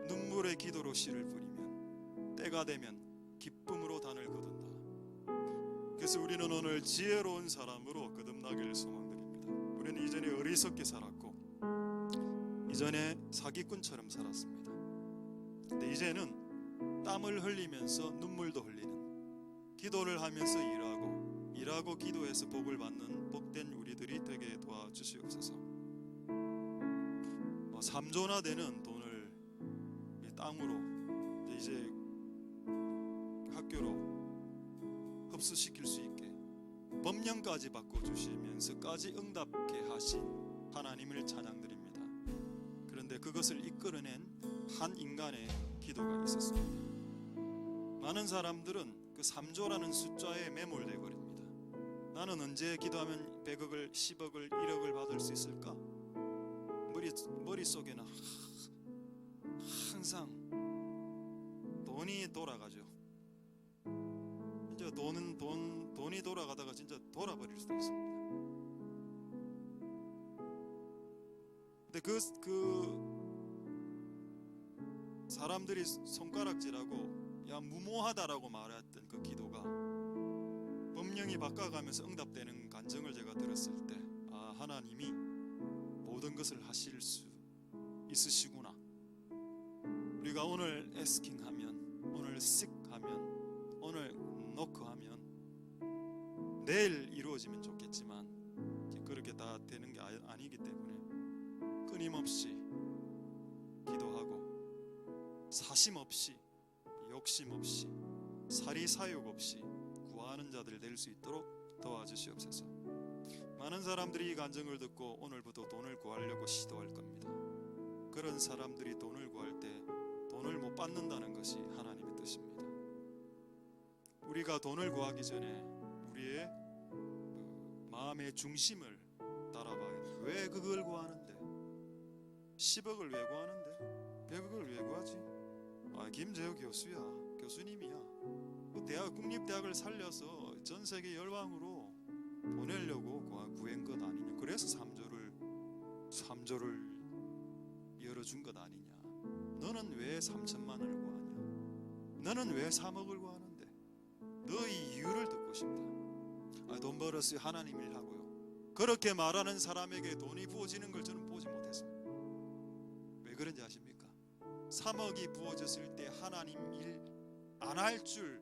눈물의 기도로 씨를 뿌리면 때가 되면 기쁨으로 단을 거둔다. 그래서 우리는 오늘 지혜로운 사람으로 거듭나기를 소망드립니다. 우리는 이전에 어리석게 살았고 이전에 사기꾼처럼 살았습니다. 근데 이제는 땀을 흘리면서 눈물도 흘리는, 기도를 하면서 일하고 기도해서 복을 받는 복된 우리들이 되게 도와주시옵소서. 3조나 되는 돈을 땅으로 이제 학교로 흡수시킬 수 있게 법령까지 바꿔주시면서까지 응답케 하신 하나님을 찬양드립니다. 그런데 그것을 이끌어낸 한 인간의 기도가 있었습니다. 많은 사람들은 그 3조라는 숫자에 매몰돼 버립니다. 나는 언제 기도하면 100억을, 10억을, 1억을 받을 수 있을까? 머릿속에는 항상 돈이 돌아가죠. 이제 돈이 돌아가다가 진짜 돌아버릴 수도 있습니다. 근데 그 사람들이 손가락질하고 무모하다라고 말했던 그 기도가 법령이 바꿔가면서 응답되는 간증을 제가 들었을 때, 하나님이 모든 것을 하실 수 있으시구나. 우리가 오늘 asking 하면, 오늘 seek 하면, 오늘 knock 하면 내일 이루어지면 좋겠지만 그렇게 다 되는 게 아니기 때문에 끊임없이 기도하고 사심 없이, 욕심 없이, 사리사욕 없이 구하는 자들 될 수 있도록 도와주시옵소서. 많은 사람들이 이 간증을 듣고 오늘부터 돈을 구하려고 시도할 겁니다. 그런 사람들이 돈을 구할 때 돈을 못 받는다는 것이 하나님의 뜻입니다. 우리가 돈을 구하기 전에 우리의 마음의 중심을 따라봐야 돼요. 왜 그걸 구하는데? 10억을 왜 구하는데? 100억을 왜 구하지? 김재호 교수야, 교수님이야. 그 국립대학을 살려서 전 세계 열방으로 보내려고 구한 것 아니냐? 그래서 3조를 열어준 것 아니냐? 너는 왜 3천만 원을 구하냐? 너는 왜 3억을 구하는데? 너의 이유를 듣고 싶다. 돈 벌었어요. 하나님 일 하고요. 그렇게 말하는 사람에게 돈이 부어지는 걸 저는 보지 못했습니다. 왜 그런지 아십니까? 3억이 부어졌을 때 하나님 일 안 할 줄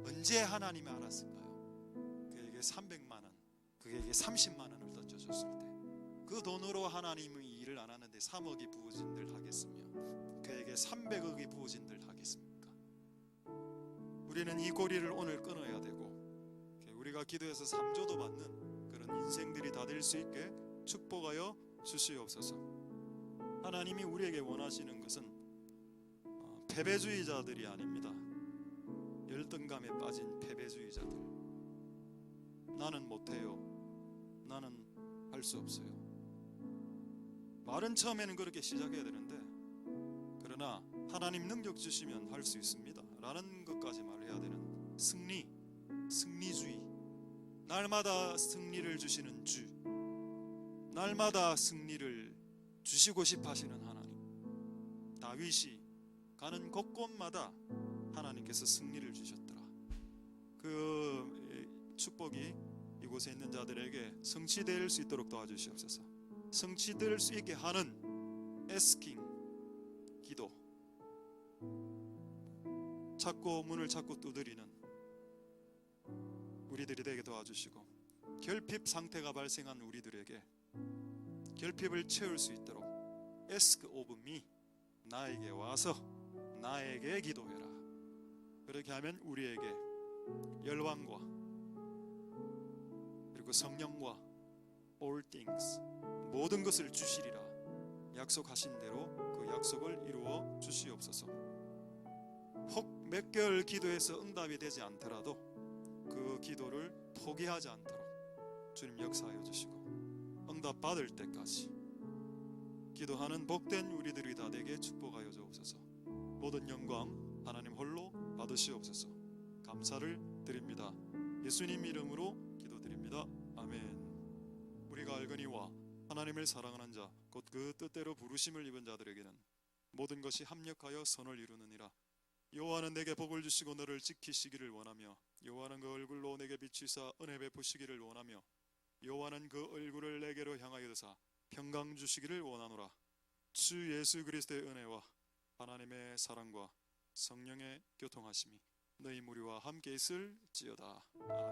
언제 하나님이 알았을까요? 그에게 300만 원, 그에게 30만 원을 던져줬을 때 그 돈으로 하나님이 일을 안 하는데 3억이 부어진들 하겠으며 그에게 300억이 부어진들 하겠습니까? 우리는 이 고리를 오늘 끊어야 되고, 우리가 기도해서 3조도 받는 그런 인생들이 다 될 수 있게 축복하여 주시옵소서. 하나님이 우리에게 원하시는 것은 패배주의자들이 아닙니다. 열등감에 빠진 패배주의자들. 나는 못해요. 나는 할 수 없어요. 말은 처음에는 그렇게 시작해야 되는데, 그러나 하나님 능력 주시면 할 수 있습니다 라는 것까지 말해야 되는 승리주의. 날마다 승리를 주시는 주, 날마다 승리를 주시고 싶어 하시는 하나님. 다윗이 가는 곳곳마다 하나님께서 승리를 주셨더라. 그 축복이 이곳에 있는 자들에게 성취될 수 있도록 도와주시옵소서. 성취될 수 있게 하는 asking, 기도, 문을 찾고 두드리는 우리들이 되게 도와주시고, 결핍 상태가 발생한 우리들에게 결핍을 채울 수 있도록 ask of me, 나에게 와서 나에게 기도해라. 그렇게 하면 우리에게 열왕과 그리고 성령과 all things, 모든 것을 주시리라 약속하신 대로 그 약속을 이루어 주시옵소서. 혹 몇 개월 기도해서 응답이 되지 않더라도 그 기도를 포기하지 않도록 주님 역사하여 주시고 응답 받을 때까지 기도하는 복된 우리들이 다 되게 축복하여 주옵소서. 모든 영광 하나님 홀로 받으시옵소서. 감사를 드립니다. 예수님 이름으로 기도드립니다. 아멘. 우리가 알거니와 하나님을 사랑하는 자 곧 그 뜻대로 부르심을 입은 자들에게는 모든 것이 합력하여 선을 이루느니라. 여호와는 내게 복을 주시고 너를 지키시기를 원하며 여호와는 그 얼굴로 내게 비추사 은혜 베푸시기를 원하며 여호와는 그 얼굴을 내게로 향하여 드사 평강 주시기를 원하노라. 주 예수 그리스도의 은혜와 하나님의 사랑과 성령의 교통하심이 너희 무리와 함께 있을지어다. 아멘.